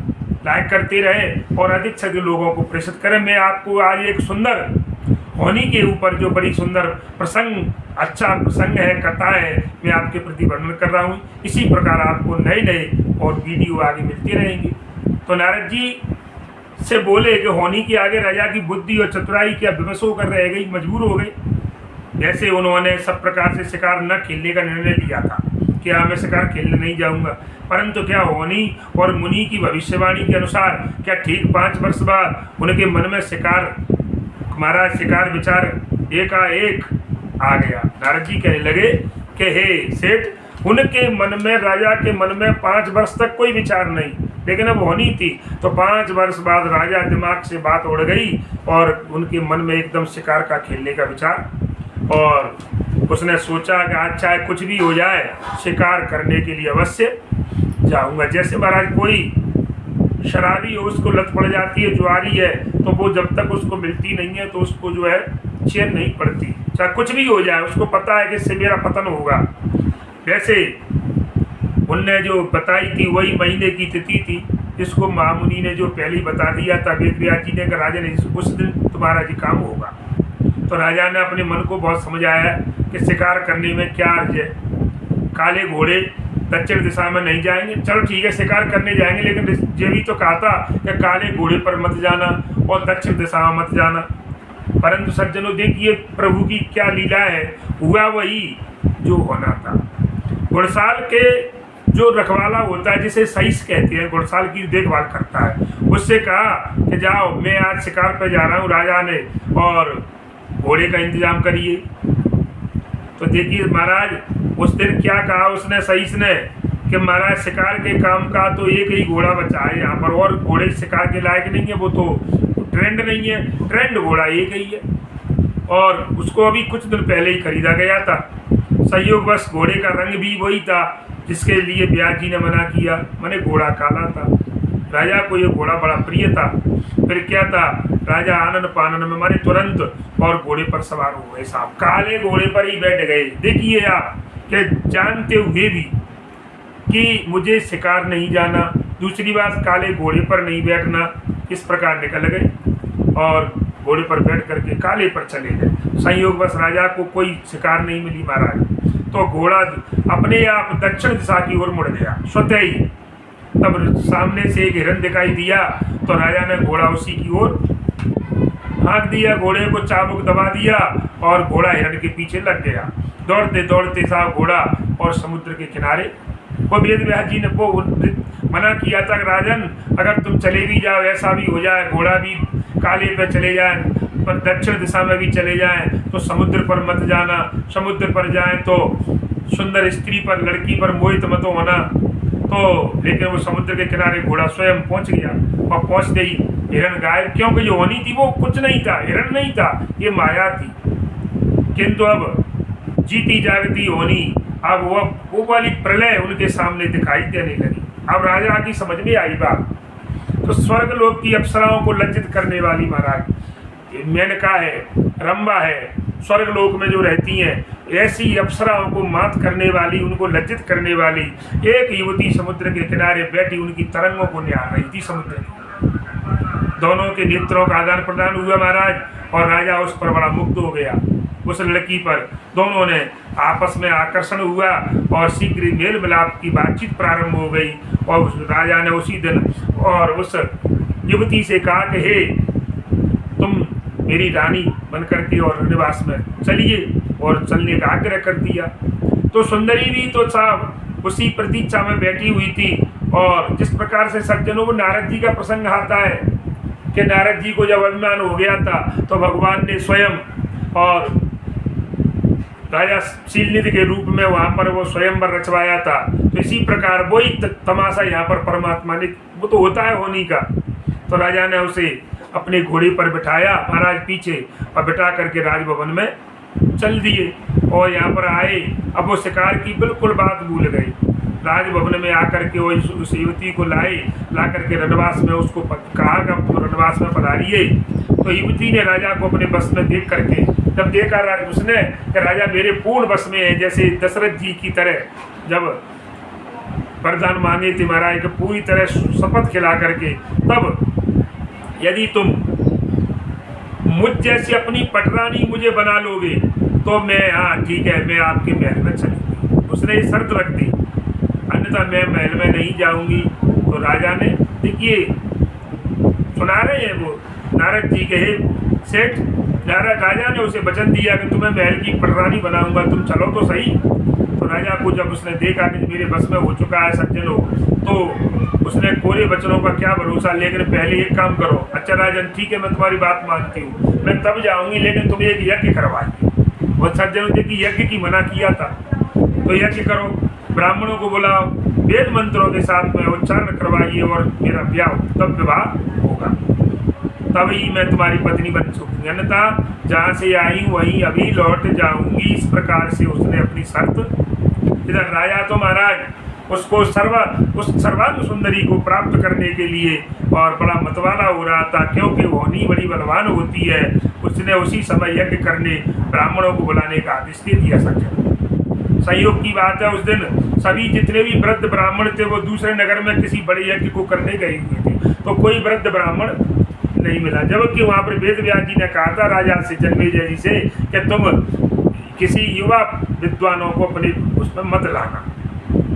A: लाइक करते रहें और अधिक से अधिक लोगों को प्रेषित करें। मैं आपको आज एक सुंदर होनी के ऊपर जो बड़ी सुंदर प्रसंग, अच्छा प्रसंग है, कथा है, मैं आपके प्रति वर्णन कर रहा हूँ। इसी प्रकार आपको नए नए और वीडियो आगे मिलते रहेंगे। तो नारद जी से बोले कि होनी के आगे राजा की बुद्धि और चतुराई क्या विवश होकर रह गई, मजबूर हो गई। जैसे उन्होंने सब प्रकार से शिकार न खेलने का निर्णय लिया था कि हाँ मैं शिकार खेलने नहीं जाऊंगा, परंतु क्या होनी और मुनि की भविष्यवाणी के अनुसार क्या ठीक 5 वर्ष बाद उनके मन में शिकार, हमारा शिकार विचार एकाएक आ गया। नारद जी कहने लगे कि हे सेठ, उनके मन में, राजा के मन में 5 वर्ष तक कोई विचार नहीं, लेकिन अब होनी थी तो 5 वर्ष बाद राजा दिमाग से बात उड़ गई और उनके मन में एकदम शिकार का खेलने का विचार, और उसने सोचा कि आज चाहे कुछ भी हो जाए शिकार करने के लिए अवश्य जाऊंगा। जैसे महाराज कोई शराबी हो, उसको लत पड़ जाती है, जुआरी है, तो वो जब तक उसको मिलती नहीं है तो उसको जो है चैन नहीं पड़ती, चाहे कुछ भी हो जाए, उसको पता है कि इससे मेरा पतन होगा। वैसे उनने जो बताई थी वही महीने की तिथि थी, जिसको महामुनि ने जो पहले बता दिया था वेद व्यास जी ने, राजा ने उस दिन तुम्हारा जी काम होगा। तो राजा ने अपने मन को बहुत समझाया कि शिकार करने में क्या अर्ज है, काले घोड़े दक्षिण दिशा में नहीं जाएंगे, चलो ठीक है शिकार करने जाएंगे, लेकिन ये भी तो कहा था कि काले घोड़े पर मत जाना और दक्षिण दिशा में मत जाना। परंतु सज्जनों देखिए प्रभु की क्या लीला है, हुआ वही जो होना था। घुड़साल के जो रखवाला होता है, जिसे सहीस कहते हैं, घुड़साल की देखभाल करता है, उससे कहा कि जाओ मैं आज शिकार पर जा रहा हूँ राजा ने, और घोड़े का इंतजाम करिए। तो देखिए महाराज उस दिन क्या कहा उसने, सहीस ने, कि महाराज शिकार के काम का तो एक ही घोड़ा बचा है यहाँ पर, और घोड़े शिकार के लायक नहीं है, वो तो ट्रेंड नहीं है, ट्रेंड घोड़ा एक ही है, और उसको अभी कुछ दिन पहले ही खरीदा गया था। संयोगवश घोड़े का रंग भी वही था जिसके लिए व्यास जी ने मना किया, माने घोड़ा काला था। राजा को ये घोड़ा बड़ा प्रिय था। फिर क्या था, राजा आनंद पानन में मारे तुरंत और घोड़े पर सवार हो गए साहब, काले घोड़े पर ही बैठ गए। देखिए आप कि जानते हुए भी कि मुझे शिकार नहीं जाना, दूसरी बात काले घोड़े पर नहीं बैठना, इस प्रकार निकल गए और घोड़े पर बैठ करके काले पर चले गए। संयोगवश राजा को कोई शिकार नहीं मिली महाराज, तो घोड़ा अपने आप दक्षिण दिशा की ओर मुड़ गया स्वतः ही। तब सामने से एक हिरण दिखाई दिया तो राजा ने घोड़ा उसी की ओर हाँक दिया, घोड़े को चाबुक दबा दिया और घोड़ा हिरण के पीछे लग गया। दौड़ते दौड़ते साहब घोड़ा और समुद्र के किनारे, वो वेद व्यास जी ने वो मना किया था, राजन अगर तुम चले भी जाओ, ऐसा भी हो जाए घोड़ा भी काले पर चले जाए, पर दक्षिण दिशा में भी चले जाएं, तो समुद्र पर मत जाना, समुद्र पर जाएं तो सुंदर स्त्री पर, लड़की पर मोहित मत होना। तो लेकिन वो समुद्र के किनारे घोड़ा स्वयं पहुंच गया, और पहुंचते ही हिरण गायब, क्योंकि जो होनी थी वो कुछ नहीं था, हिरण नहीं था, ये माया थी। किंतु अब जीती जागती होनी, अब वो वाली प्रलय उनके सामने दिखाई देने लगी। अब राजा की समझ में आई बात, तो स्वर्ग लोक की अप्सराओं को लज्जित करने वाली महाराज मेनका है, रंबा है, स्वर्ग लोक में जो रहती हैं, ऐसी अप्सराओं को मात करने वाली, उनको लज्जित करने वाली एक युवती समुद्र के किनारे बैठी उनकी तरंगों को निहार रही थी। समुद्र दोनों के नेत्रों का आदान प्रदान हुआ महाराज, और राजा उस पर बड़ा मुग्ध हो गया। उस लड़की पर। दोनों ने आपस में आकर्षण हुआ और शीघ्र ही मेल मिलाप की बातचीत प्रारंभ हो गई। और उस राजा ने उसी दिन और उस युवती से कहा कि हे, तुम मेरी रानी बनकर के और निवास में चलिए, और चलने का आग्रह कर दिया। तो सुंदरी भी तो साहब उसी प्रतीक्षा में बैठी हुई थी। और जिस प्रकार से सज्जनों को नारद जी का प्रसंग आता है कि नारद जी को जब अभिमान हो गया था तो भगवान ने स्वयं और राजा शीलनिधि के रूप में वहां पर वो स्वयंवर रचवाया था। तो इसी प्रकार वही तमाशा यहाँ पर परमात्मा ने, वो तो होता है होनी का। तो राजा ने उसे अपने घोड़े पर बिठाया, महाराज पीछे, और बिठा करके राजभवन में चल दिए। और यहाँ पर आए, अब वो शिकार की बिल्कुल बात भूल गई। राजभवन में आकर के वो उस युवती को ला करके रणवास में उसको कहा कि तुम रणवास में पधारिए। तो युवती ने राजा को अपने बस में देख करके जब देखा उसने कि राजा मेरे पूर्ण बस में है, जैसे दशरथ जी की तरह जब वरदान मांगे थे महाराज, पूरी तरह शपथ खिला करके, तब यदि तुम मुझ जैसी अपनी पटरानी मुझे बना लोगे तो मैं, हाँ ठीक है, मैं आपके महल में चलूंगी। उसने ये शर्त रख दी, अन्यथा मैं महल में नहीं जाऊंगी। तो राजा ने, देखिए सुना रहे हैं वो नारद जी के सेठ, राजा ने उसे वचन दिया कि तुम्हें महल की पटरानी बनाऊंगा, तुम चलो तो सही। तो राजा को जब उसने देखा कि मेरे बस में हो चुका है सज्जनों, तो उसने कोरे वचनों का क्या भरोसा, लेकिन पहले एक काम करो। अच्छा राजन, ठीक है, मैं तुम्हारी बात मानती हूँ, मैं तब जाऊंगी, लेकिन तुम्हें एक यज्ञ करवाइए। वो सज्जनों ने कि यज्ञ की मना किया था, तो यज्ञ करो, ब्राह्मणों को बुलाओ, वेद मंत्रों के साथ में उच्चारण करवाइए और मेरा ब्याह, तब विवाह होगा, तभी मैं तुम्हारी पत्नी बन सकूंगी, अन्यथा जहाँ से आई वहीं अभी लौट जाऊंगी। इस प्रकार से उसने अपनी शर्त। इधर राजा तो महाराज उसको उस सर्वांग सुंदरी को प्राप्त करने के लिए और बड़ा मतवाला हो रहा था, क्योंकि वो नहीं बड़ी बलवान होती है। उसने उसी समय यज्ञ करने ब्राह्मणों को बुलाने का आदेश दे दिया। संयोग की बात है, उस दिन सभी जितने भी वृद्ध ब्राह्मण थे वो दूसरे नगर में किसी बड़े यज्ञ को करने गए हुए थे, तो कोई वृद्ध ब्राह्मण नहीं मिला। जबकि वहां पर वेद व्यास जी ने कहा था राजा से, जन्मेजय जी से, कि तुम किसी युवा विद्वानों को अपने उसमें मत लाना।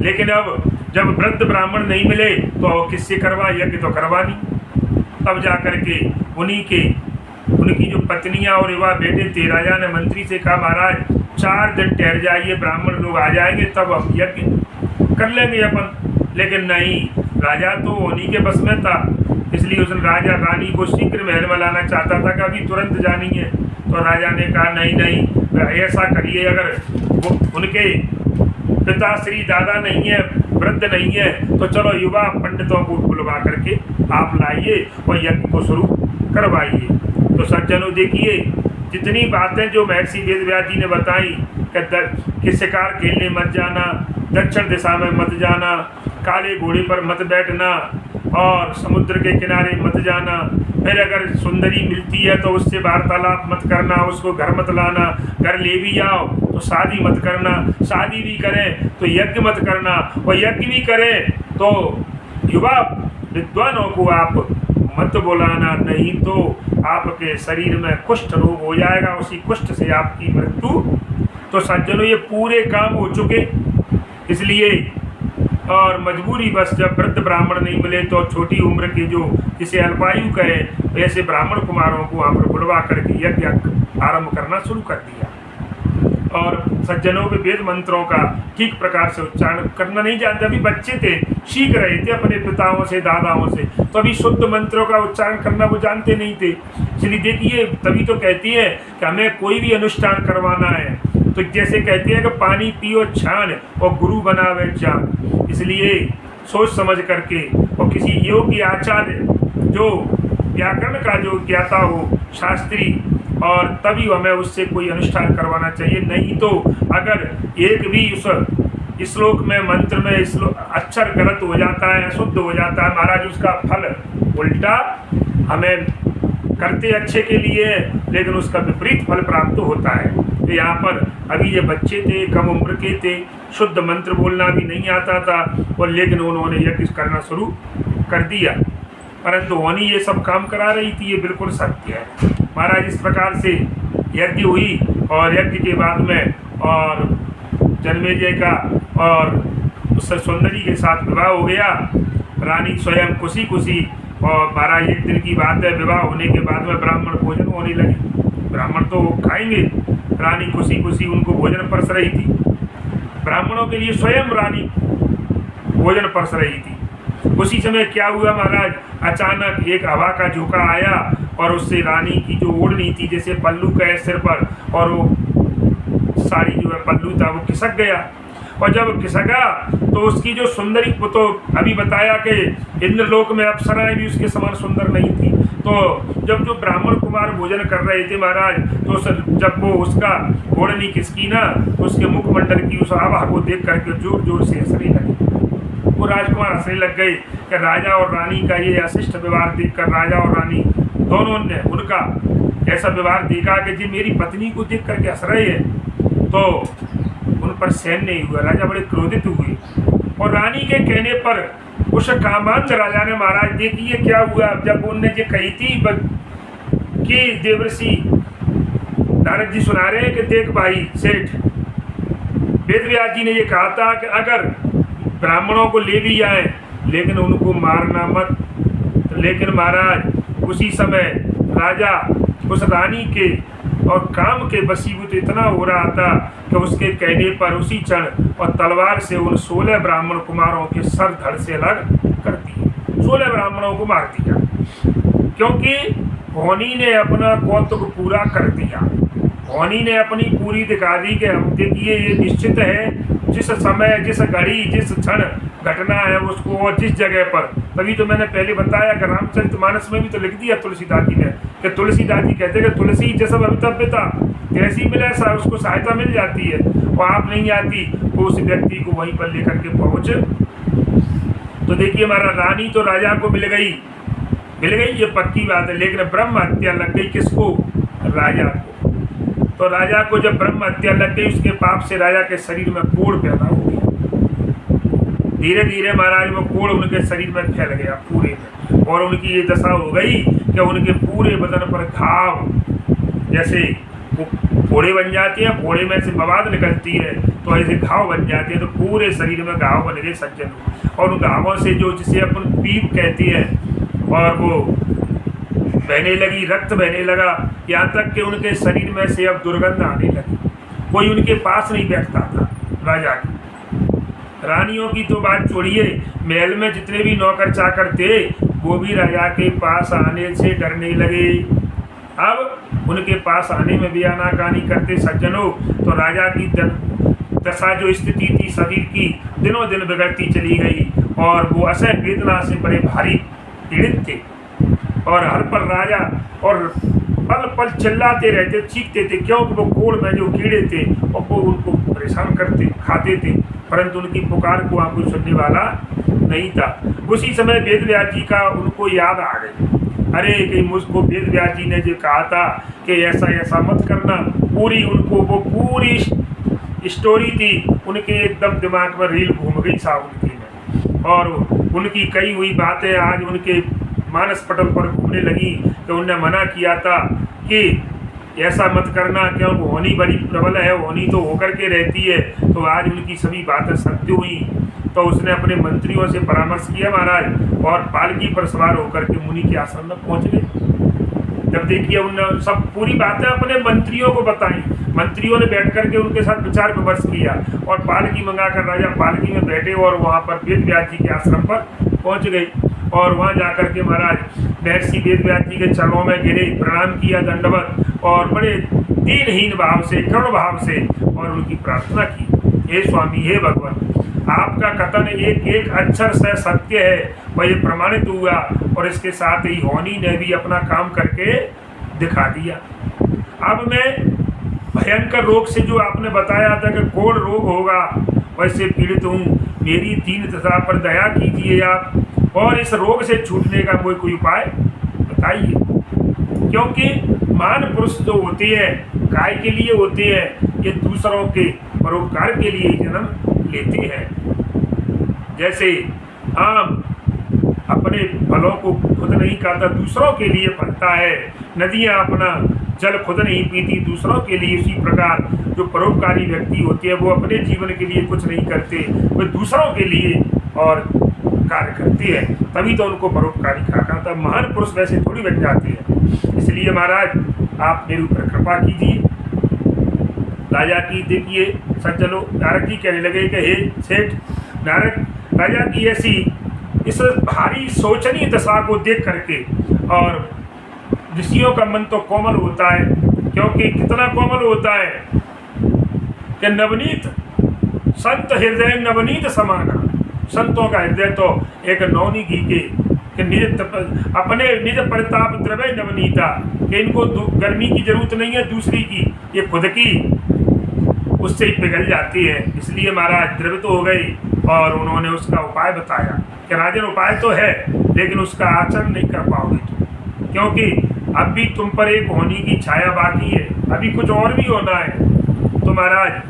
A: लेकिन अब जब वृद्ध ब्राह्मण नहीं मिले तो किससे करवा, यज्ञ तो करवा नहीं। तब जाकर के उनकी जो पत्नियां और युवा बेटे थे, राजा ने मंत्री से कहा महाराज 4 दिन ठहर जाइए, ब्राह्मण लोग आ जाएंगे, तब हम यज्ञ कर लेंगे अपन। लेकिन नहीं, राजा तो उन्हीं के बस में था, इसलिए उसने राजा रानी को शीघ्र महल में लाना चाहता था कि अभी तुरंत जानी है। तो राजा ने कहा नहीं, ऐसा करिए, अगर वो उनके पिताश्री दादा नहीं है, वृद्ध नहीं है, तो चलो युवा पंडितों को बुलवा करके आप लाइए और यज्ञ को शुरू करवाइए। तो सज्जनों देखिए, जितनी बातें जो महर्षि वेद व्यास जी ने बताई कि शिकार खेलने मत जाना, दक्षिण दिशा में मत जाना, काले घोड़े पर मत बैठना, और समुद्र के किनारे मत जाना, फिर अगर सुंदरी मिलती है तो उससे वार्तालाप मत करना, उसको घर मत लाना, घर ले भी जाओ तो शादी मत करना, शादी भी करें तो यज्ञ मत करना, और यज्ञ भी करें तो युवा विद्वानों को आप मत बुलाना, नहीं तो आपके शरीर में कुष्ठ रोग हो जाएगा, उसी कुष्ठ से आपकी मृत्यु। तो सज्जनों ये पूरे काम हो चुके, इसलिए और मजबूरी बस जब वृद्ध ब्राह्मण नहीं मिले तो छोटी उम्र के जो जिसे अल्पायु कहे ऐसे ब्राह्मण कुमारों को वहाँ पर बुलवा करके यज्ञ आरंभ करना शुरू कर दिया। और सज्जनों के वेद मंत्रों का ठीक प्रकार से उच्चारण करना नहीं जानते, अभी बच्चे थे, सीख रहे थे अपने पिताओं से दादाओं से, तो अभी शुद्ध मंत्रों का उच्चारण करना वो जानते नहीं थे। इसलिए देखिए, तभी तो कहती है कि हमें कोई भी अनुष्ठान करवाना है तो जैसे कहती है कि पानी पियो छान और गुरु बनावे जान। इसलिए सोच समझ करके और किसी योग्य आचार्य जो व्याकरण का जो ज्ञाता हो, शास्त्री, और तभी हमें उससे कोई अनुष्ठान करवाना चाहिए। नहीं तो अगर एक भी उस श्लोक में मंत्र में अक्षर गलत हो जाता है, अशुद्ध हो जाता है महाराज, उसका फल उल्टा हमें करते अच्छे के लिए लेकिन उसका विपरीत फल प्राप्त होता है। तो यहाँ पर अभी ये बच्चे थे, कम उम्र के थे, शुद्ध मंत्र बोलना भी नहीं आता था, और लेकिन उन्होंने यज्ञ करना शुरू कर दिया, परंतु होनी ये सब काम करा रही थी, ये बिल्कुल सत्य है महाराज। इस प्रकार से यज्ञ हुई और यज्ञ के बाद में और जन्मेजय का और उस सुंदरी के साथ विवाह हो गया। रानी स्वयं खुशी खुशी, और 12-1 दिन की बात है, विवाह होने के बाद में ब्राह्मण भोजन होने लगे। ब्राह्मण तो खाएंगे, रानी खुशी खुशी उनको भोजन परस रही थी। ब्राह्मणों के लिए स्वयं रानी भोजन परस रही थी। उसी समय क्या हुआ महाराज, अचानक एक हवा का झोंका आया और उससे रानी की जो ओढ़नी थी, जैसे पल्लू का है सिर पर, और वो साड़ी जो है पल्लू था वो खिसक गया। और जब खिसका तो उसकी जो सुंदरी, वो तो अभी बताया कि इंद्रलोक में अप्सराएं भी उसके समान सुंदर नहीं थी। तो जब जो ब्राह्मण कुमार भोजन कर रहे थे महाराज, तो जब वो उसका ओढ़नी खिसकी ना, तो उसके मुखमंडल की उस आभा को देख करके जोर जोर से हंसने लगे। वो राजकुमार हंसने लग गए कि राजा और रानी का ये अशिष्ट व्यवहार देखकर राजा और रानी दोनों ने उनका ऐसा व्यवहार देखा कि जी मेरी पत्नी को देख करके हंस रहे हैं, तो उन पर सहन नहीं हुआ। राजा बड़े क्रोधित हुए और रानी के कहने पर उस कामांध राजा ने, महाराज देखिए क्या हुआ, जब उनने ये कही थी कि देवर्षि नारद जी सुना रहे हैं कि देख भाई सेठ, वेदव्यास जी ने ये कहा था कि अगर ब्राह्मणों को ले भी आए लेकिन उनको मारना मत। लेकिन महाराज उसी समय राजा उस रानी के और काम के वशीभूत इतना हो रहा था कि उसके कहने पर उसी क्षण और तलवार से उन 16 ब्राह्मण कुमारों के सर धड़ से अलग कर दिए। 16 ब्राह्मणों को मार दिया, क्योंकि होनी ने अपना कौतुक पूरा कर दिया। होनी ने अपनी पूरी दिखा दी कि हम देखिए ये निश्चित है, जिस समय, जिस घड़ी, जिस क्षण घटना है उसको, और जिस जगह पर। तभी तो मैंने पहले बताया कि रामचरितमानस में भी तो लिख दिया तुलसीदास जी ने कि तुलसीदास जी कहते हैं कि तुलसी जैसा भवितव्यता, जैसी मिले उसको सहायता मिल जाती है, और आप नहीं आती तो उस व्यक्ति को वहीं पर लेकर के पहुंच। तो देखिए हमारा रानी तो राजा को मिल गई ये पक्की बात है, लेकिन ब्रह्म हत्या लग गई किसको? राजा को। तो राजा को जब ब्रह्म हत्या लग गई, उसके पाप से राजा के शरीर में कोढ़ पैदा हो गया। धीरे धीरे महाराज वो कोढ़ उनके शरीर में फैल गया पूरे में, और उनकी ये दशा हो गई कि उनके पूरे बदन पर घाव, जैसे फोड़े बन जाती हैं, फोड़े में से मवाद निकलती है तो ऐसे घाव बन जाते हैं। तो पूरे शरीर में घाव बन गए सज्जन, और उन घावों से जो जिसे अपन पीप कहते हैं, और वो बहने लगी, रक्त बहने लगा, यहाँ तक कि उनके शरीर में से अब दुर्गंध आने लगी। कोई उनके पास नहीं बैठता था राजा की। रानियों की तो बात छोड़िए, महल में जितने भी नौकर चाकर थे वो भी राजा के पास आने से डरने लगे। अब उनके पास आने में भी आनाकानी करते सज्जनों, तो राजा की दशा जो स्थिति थी शरीर की दिनों दिन बिगड़ती चली गई, और वो असह्य वेदना से बड़े भारी पीड़ित थे। और हर पल राजा और पल पल चिल्लाते रहते, चीखते थे, क्योंकि वो कोढ़ में जो कीड़े थे और वो उनको परेशान करते, खाते थे, परंतु उनकी पुकार को वहाँ कोई सुनने वाला नहीं था। उसी समय वेदव्यास जी का उनको याद आ गई, अरे कि मुझको वेदव्यास जी ने जो कहा था कि ऐसा ऐसा मत करना। पूरी उनको वो पूरी स्टोरी थी उनके एकदम दिमाग में रील घूम गई साउंड की, और उनकी कई हुई बातें आज उनके मानस पटल पर घूमने लगी कि उनने मना किया था कि ऐसा मत करना, क्योंकि होनी बड़ी प्रबल है, होनी तो होकर के रहती है। तो आज उनकी सभी बातें सत्य हुई। तो उसने अपने मंत्रियों से परामर्श किया महाराज, और पालकी पर सवार होकर के मुनि के आश्रम में पहुंच गए। जब देखिए उन्होंने सब पूरी बातें अपने मंत्रियों को बताई, मंत्रियों ने बैठ करके उनके साथ विचार विमर्श किया, और पालकी मंगाकर राजा पालकी में बैठे और वहाँ पर वेदव्यास जी के आश्रम पर पहुँच गए। और वहाँ जाकर के महाराज महर्षि वेदव्यास जी के चरणों में गिरे, प्रणाम किया दंडवत, और बड़े दीनहीन भाव से, करुण भाव से, और उनकी प्रार्थना की, हे स्वामी, हे भगवान, आपका कथन एक एक अक्षर से सत्य है, वह ये प्रमाणित हुआ, और इसके साथ ही होनी ने भी अपना काम करके दिखा दिया। अब मैं भयंकर रोग से जो आपने बताया था कि कोढ़ रोग होगा, वैसे पीड़ित हूँ, मेरी दीन दशा पर दया कीजिए आप, और इस रोग से छूटने का कोई उपाय बताइए। क्योंकि मान पुरुष जो होते हैं काय के लिए होते हैं, ये दूसरों के परोपकार के लिए जन्म लेते हैं। जैसे आम अपने फलों को खुद नहीं खाता, दूसरों के लिए फलता है, नदियाँ अपना जल खुद नहीं पीती दूसरों के लिए, उसी प्रकार जो परोपकारी व्यक्ति होते हैं वो अपने जीवन के लिए कुछ नहीं करते, वो दूसरों के लिए और कार्य करते हैं, तभी तो उनको परोपकारी कहा जाता है। महान पुरुष वैसे थोड़ी बन जाते हैं। इसलिए महाराज आप मेरे ऊपर कृपा कीजिए। राजा की देखिए सज्जनों, नारद जी कहने लगे कि हे सेठ, नारद राजा की ऐसी इस भारी शोचनीय दशा को देख करके, और ऋषियों का मन तो कोमल होता है, क्योंकि कितना कोमल होता है कि नवनीत संत हृदय नवनीत समाना, संतों का हृदय तो एक नौनी घी के निज अपने निज प्रताप द्रव्य नवनीता, कि इनको गर्मी की जरूरत नहीं है दूसरी की, ये खुद की उससे ही पिघल जाती है। इसलिए महाराज द्रवित हो गई और उन्होंने उसका उपाय बताया कि राजन उपाय तो है लेकिन उसका आचरण नहीं कर पाओगे तुम, क्योंकि अब भी तुम पर एक होने की छाया बाकी है, अभी कुछ और भी होना है। तो महाराज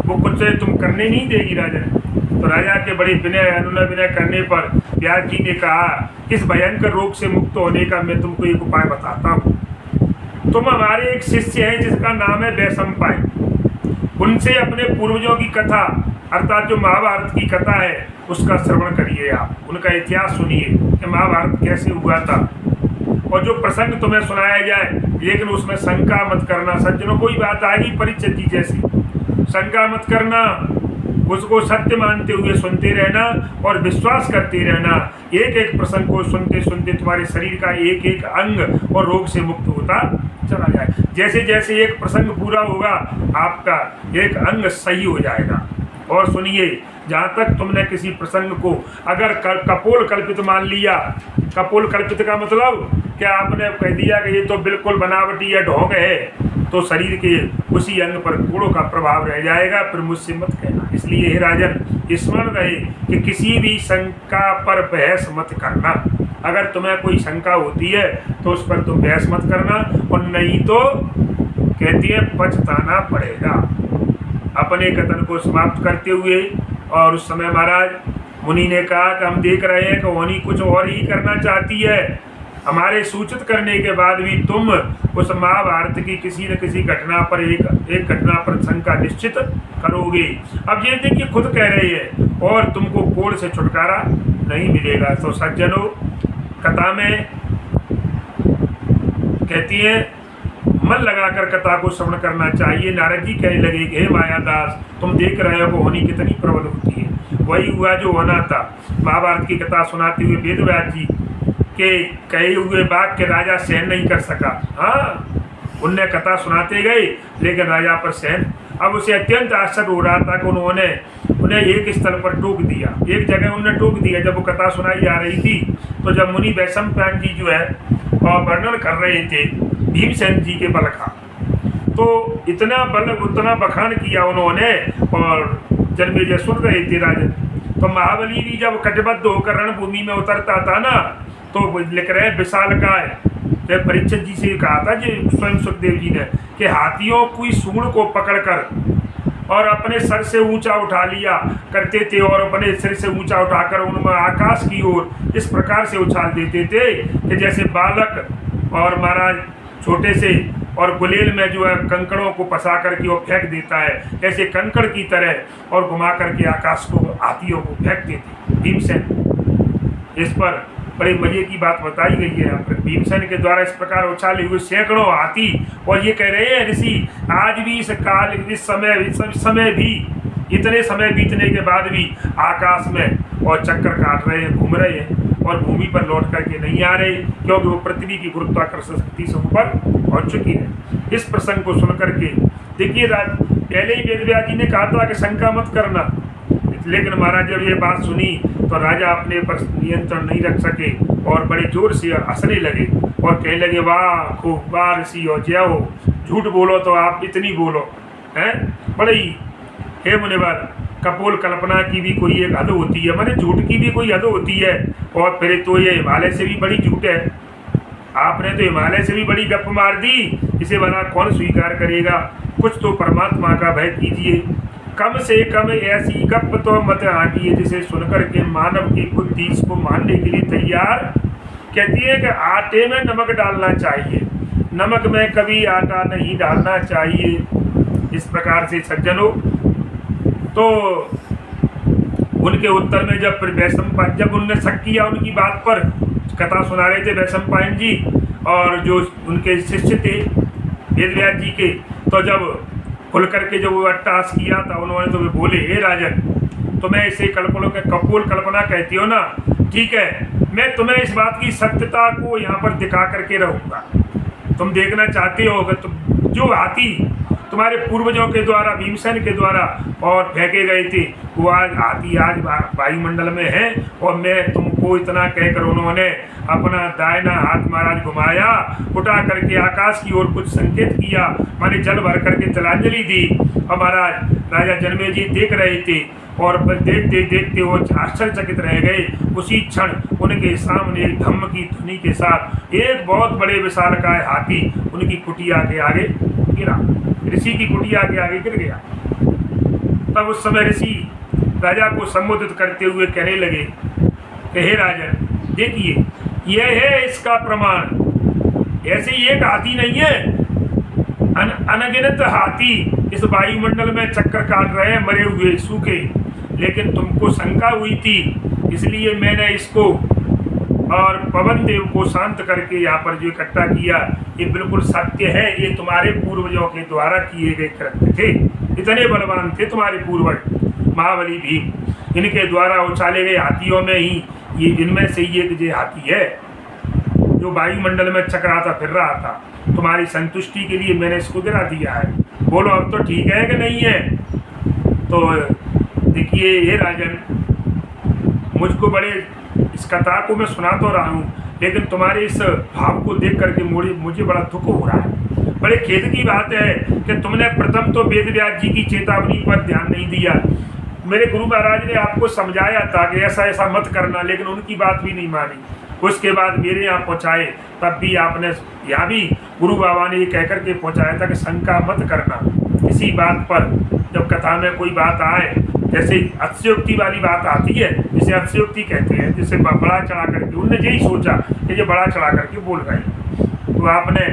A: वो कुछ तुम करने नहीं देगी राजन। तो राजा के बड़े विनय अनुनय विनय करने पर व्यास जी ने कहा, किस भयंकर रोग से मुक्त होने का मैं तुमको एक उपाय बताता हूँ। तुम हमारे एक शिष्य हैं जिसका नाम है वैशंपायन, उनसे अपने पूर्वजों की कथा अर्थात जो महाभारत की कथा है उसका श्रवण करिए। आप उनका इतिहास सुनिए कि महाभारत कैसे हुआ था, और जो प्रसंग तुम्हें सुनाया जाए लेकिन उसमें शंका मत करना। सज्जनों, कोई बात आएगी परिचित जी जैसी, शंका मत करना, उसको सत्य मानते हुए सुनते रहना और विश्वास करते रहना। एक एक प्रसंग को सुनते सुनते तुम्हारे शरीर का एक एक अंग और रोग से मुक्त होता चला जाए। जैसे जैसे एक प्रसंग पूरा होगा आपका एक अंग सही हो जाएगा। और सुनिए, जहाँ तक तुमने किसी प्रसंग को अगर कपोल कल्पित मान लिया, कपोल कल्पित का मतलब क्या आपने कह दिया कि ये तो बिल्कुल बनावटी या ढोंग है, तो शरीर के उसी अंग पर कूड़ों का प्रभाव रह जाएगा, फिर मुझसे मत कहना। इसलिए हे राजन स्मरण रहे कि किसी भी शंका पर बहस मत करना। अगर तुम्हें कोई शंका होती है तो उस पर तुम बहस मत करना, और नहीं तो कहती है पछताना पड़ेगा। अपने कथन को समाप्त करते हुए और उस समय महाराज मुनि ने कहा कि हम देख रहे हैं कि होनी कुछ और ही करना चाहती है, हमारे सूचित करने के बाद भी तुम उस महाभारत की किसी न किसी घटना पर एक घटना पर शंका निश्चित करोगे। अब ये देखिए खुद कह रहे हैं और तुमको कोड़ से छुटकारा नहीं मिलेगा। तो सज्जनों, कथा में कहती है मन लगाकर कथा को श्रवण करना चाहिए। नारद जी कहने लगे कि हे मायादास, तुम देख रहे हो वो होनी कितनी प्रबल होती है। वही हुआ जो होना था। महाभारत की कथा सुनाते हुए वेदव्यास जी के कहे हुए बात के राजा सहन नहीं कर सका। हाँ, उनने कथा सुनाते गए लेकिन राजा पर सहन, अब उसे अत्यंत आश्चर्य हो रहा था कि उन्हें एक स्थल पर टोक दिया, एक जगह उन्हें टोक दिया। जब वो कथा सुनाई जा रही थी तो जब मुनि वैशंपायन जी जो है और वर्णन कर रहे थे भीमसेन जी के बल का, तो इतना बल उतना बखान किया उन्होंने, और जन्मेजय सुन रहे थे राजन। तो महाबली भी जब कटिबद्ध होकर रणभूमि में उतरता था ना, तो लिख रहे विशालकाय, परीक्षित जी से कहा था जी स्वयं सुखदेव जी ने कि हाथियों की सूंड को पकड़कर और अपने सर से ऊंचा उठा लिया करते थे, और अपने सिर से ऊंचा उठाकर उनमें आकाश की ओर इस प्रकार से उछाल देते थे कि जैसे बालक और महाराज छोटे से और गुलेल में जो है कंकड़ों को फंसा करके वो फेंक देता है, ऐसे कंकड़ की तरह और घुमा करके आकाश को हाथियों को फेंकते थे भीमसेन। इस पर बड़े मजे की बात बताई गई है यहाँ पर। भीमसेन के द्वारा इस प्रकार उछाले हुए सैकड़ों हाथी, और ये कह रहे हैं ऋषि आज भी इस काल इस समय भी इतने समय बीतने के बाद भी आकाश में और चक्कर काट रहे हैं, घूम रहे हैं और भूमि पर लौट करके नहीं आ रहे, क्योंकि वो पृथ्वी की गुरुत्वाकर्षण शक्ति से ऊपर पहुंच चुकी है। इस प्रसंग को सुन करके देखिए, पहले ही वेदव्यास जी ने कहा था कि शंका मत करना, लेकिन महाराज जब ये बात सुनी तो राजा अपने पर नियंत्रण नहीं रख सके और बड़े जोर से हंसने लगे और कहने लगे वाह खूब, वाह ऋषि हो, जय हो, झूठ बोलो तो आप इतनी बोलो हैं। बड़े ही हे मुनिवर, कपोल कल्पना की भी कोई एक हद होती है, माने झूठ की भी कोई हद होती है, और फिर तो ये हिमालय से भी बड़ी झूठ है। आपने तो हिमालय से भी बड़ी गप मार दी, इसे भला कौन स्वीकार करेगा। कुछ तो परमात्मा का भय कीजिए, कम से कम ऐसी गप तो मत आंकिए जिसे सुनकर के मानव की बुद्धि इसको मानने के लिए तैयार। कहती है कि आटे में नमक डालना चाहिए, नमक में कभी आटा नहीं डालना चाहिए। इस प्रकार से सज्जनों, तो उनके उत्तर में जब उनने शक किया उनकी बात पर, कथा सुना रहे थे वैशंपायन जी और जो उनके शिष्य थे वेदव्यास जी के, तो जब खुल करके जब वो अट्टहास किया था उन्होंने, तो वे बोले, हे राजन, तुम्हें इसे कपोल कल्पना कहती हो ना, ठीक है, मैं तुम्हें इस बात की सत्यता को यहाँ पर दिखा करके रहूँगा। तुम देखना चाहते हो कि जो हाथी तुम्हारे पूर्वजों के द्वारा, भीमसेन के द्वारा और फेंके गए थे, वो हाथी आज वायुमंडल में है। और मैं तुमको इतना कहकर उन्होंने अपना दाहिना हाथ महाराज घुमाया, उठा करके आकाश की ओर कुछ संकेत किया, माने जल भर करके तिलांजलि दी। और महाराज राजा जनमेजय जी देख रहे थे और देखते देखते वो आश्चर्यचकित रह गए। उसी क्षण उनके सामने एक धम्म की ध्वनि के साथ एक बहुत बड़े विशालकाय हाथी उनकी कुटिया के आगे गिरा, ऋषि की कुटिया के आगे गिर गया। तब उस समय ऋषि राजा को संबोधित करते हुए कहने लगे कि हे राजन, देखिए यह है इसका प्रमाण। ऐसे ही एक हाथी नहीं है, अनगिनत हाथी इस वायुमंडल में चक्कर काट रहे हैं, मरे हुए सूखे। लेकिन तुमको शंका हुई थी, इसलिए मैंने इसको और पवन देव को शांत करके यहाँ पर जो इकट्ठा किया। ये बिल्कुल सत्य है, ये तुम्हारे पूर्वजों के द्वारा किए गए कृत्य थे। इतने बलवान थे तुम्हारे पूर्वज महाबली भीम, इनके द्वारा उछाले गए हाथियों में ही ये इनमें से ही एक जो हाथी है जो वायुमंडल में चकराता फिर रहा था। तुम्हारी संतुष्टि के लिए मैंने इसको गिरा दिया है। बोलो अब तो ठीक है कि नहीं है? तो देखिए ये राजन, मुझको बड़े इस कथा को मैं सुना तो रहा हूँ, लेकिन तुम्हारे इस भाव को देख करके मुझे बड़ा दुख हो रहा है। बड़े खेद की बात है कि तुमने प्रथम तो वेदव्यास जी की चेतावनी पर ध्यान नहीं दिया। मेरे गुरु महाराज ने आपको समझाया था कि ऐसा ऐसा मत करना, लेकिन उनकी बात भी नहीं मानी। उसके बाद मेरे यहाँ पहुँचाए, तब भी आपने यहाँ भी गुरु बाबा ने ये कह करके पहुँचाया था कि शंका मत करना किसी बात पर। जब कथा में कोई बात आए, जैसे अतिशयोक्ति वाली बात आती है, जिसे अतिशयोक्ति कहते हैं, जिसे बड़ा चढ़ा करके, उनने यही सोचा कि ये बड़ा चढ़ा करके बोल गए। तो आपने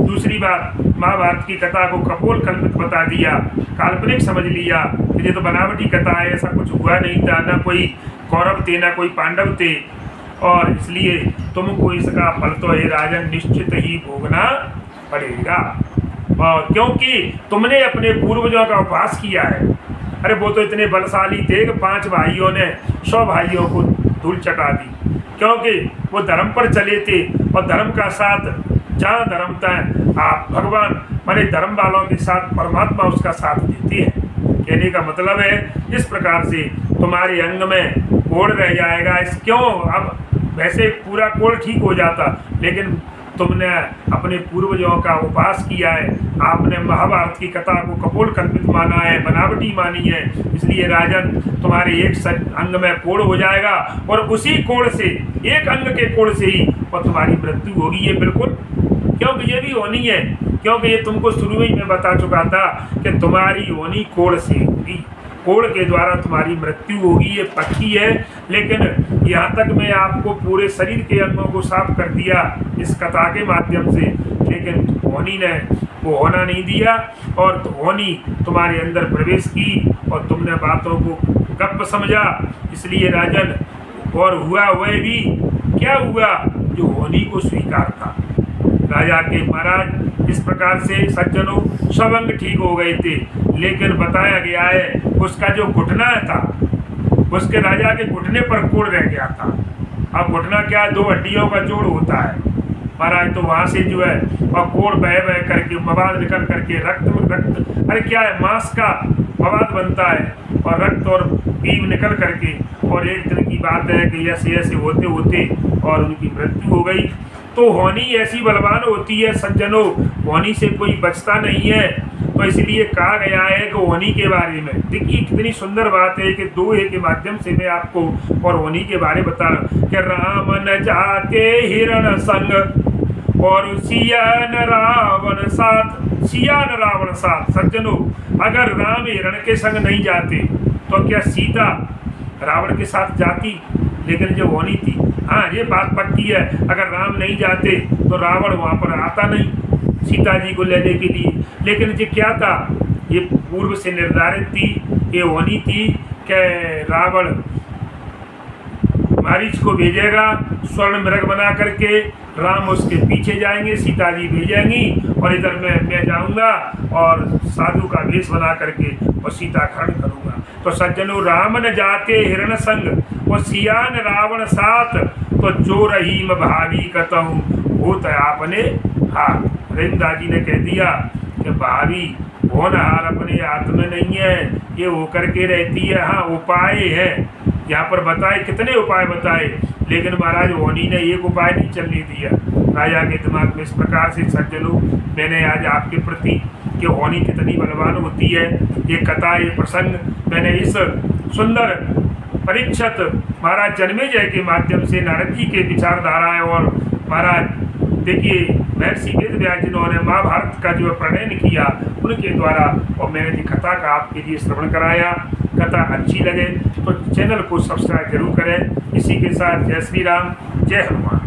A: दूसरी बात महाभारत की कथा को कपोल कल्पित बता दिया, काल्पनिक समझ लिया कि ये तो बनावटी कथा है, ऐसा कुछ हुआ नहीं था, ना कोई कौरव थे ना कोई पांडव थे, और इसलिए तुमको इसका फल तो हे राजन निश्चित ही भोगना पड़ेगा। और क्योंकि तुमने अपने पूर्वजों का उपवास किया है। अरे वो तो इतने बलशाली थे कि 5 भाइयों ने 100 भाइयों को धूल चटा दी, क्योंकि वो धर्म पर चले थे। और धर्म का साथ जहाँ धर्म था, आप भगवान माने धर्म वालों के साथ परमात्मा उसका साथ देते हैं। कहने का मतलब है इस प्रकार से तुम्हारे अंग में कोढ़ रह जाएगा। इस क्यों, अब वैसे पूरा कोढ़ ठीक हो जाता, लेकिन तुमने अपने पूर्वजों का उपवास किया है, आपने महाभारत की कथा को कपोल कल्पित माना है, बनावटी मानी है, इसलिए राजन तुम्हारे एक अंग में कोढ़ हो जाएगा, और उसी कोढ़ से, एक अंग के कोढ़ से ही और तुम्हारी मृत्यु होगी। ये बिल्कुल, क्योंकि ये भी होनी है, क्योंकि ये तुमको शुरू में ही मैं बता चुका था कि तुम्हारी होनी कोढ़ से होगी, कोढ़ के द्वारा तुम्हारी मृत्यु होगी, ये पक्की है। लेकिन यहाँ तक मैं आपको पूरे शरीर के अंगों को साफ कर दिया इस कथा के माध्यम से, लेकिन होनी ने वो होना नहीं दिया, और होनी तुम्हारे अंदर प्रवेश की और तुमने बातों को गप समझा। इसलिए राजन, और हुआ वह भी क्या हुआ जो होनी को स्वीकार था। राजा के महाराज इस प्रकार से सज्जनों सब अंग ठीक हो गए थे, लेकिन बताया गया है उसका जो घुटना था, उसके राजा के घुटने पर कोढ़ रह गया था। अब घुटना क्या, 2 हड्डियों का जोड़ होता है महाराज, तो वहाँ से जो है और कोढ़ बह बह करके मवाद निकल करके रक्त, अरे क्या है, मांस का मवाद बनता है और रक्त और पीप निकल करके, और एक दिन की बात है कि ऐसे ऐसे होते होते और उनकी मृत्यु हो गई। तो होनी ऐसी बलवान होती है सज्जनों, होनी से कोई बचता नहीं है। तो इसलिए कहा गया है कि होनी के बारे में, देखिए कितनी सुंदर बात है कि दोहे के माध्यम से मैं आपको और होनी के बारे बता रहा हूं कि राम न जाते हिरण संग और सियान रावण साथ, सियान रावण साथ। सज्जनों, अगर राम हिरण के संग नहीं जाते तो क्या सीता रावण के साथ जाती? लेकिन जो होनी थी, हाँ ये बात पक्की है, अगर राम नहीं जाते तो रावण वहाँ पर आता नहीं। सीता जी को लेने के लिए। लेकिन ये क्या था, ये पूर्व से निर्धारित थी, ये होनी थी कि रावण मारीच को भेजेगा स्वर्ण मृग बना करके, राम उसके पीछे जाएंगे, सीता जी भेजेंगी और इधर मैं जाऊंगा और साधु का वेश बना करके और सीता खरण करूंगा। तो सज्जनों, राम न जाके हिरण संग वो सियान रावण साथ, तो जो रहीम भावी कतहूँ भूत आपने हाथ। रविदास जी ने कह दिया कि भावी होनहार अपने हाथ में नहीं है, ये होकर के रहती है। हाँ, उपाय है यहाँ पर बताए, कितने उपाय बताए, लेकिन महाराज होनी ने एक उपाय नहीं चलने दिया राजा के दिमाग में। इस प्रकार से सज्जनों, मैंने आज आपके प्रति कि होनी कितनी बलवान होती है, ये कथा, ये प्रसंग मैंने इस सुंदर परीक्षित महाराज जन्मेजय के माध्यम से नारद जी के विचारधाराएं और महाराज देखिए महर्षि वेदव्यास जिन्होंने महाभारत का जो प्रणयन किया उनके द्वारा, और मैंने जी कथा का आपके लिए श्रवण कराया। कथा अच्छी लगे तो चैनल को सब्सक्राइब जरूर करें। इसी के साथ जय श्री राम, जय हनुमान।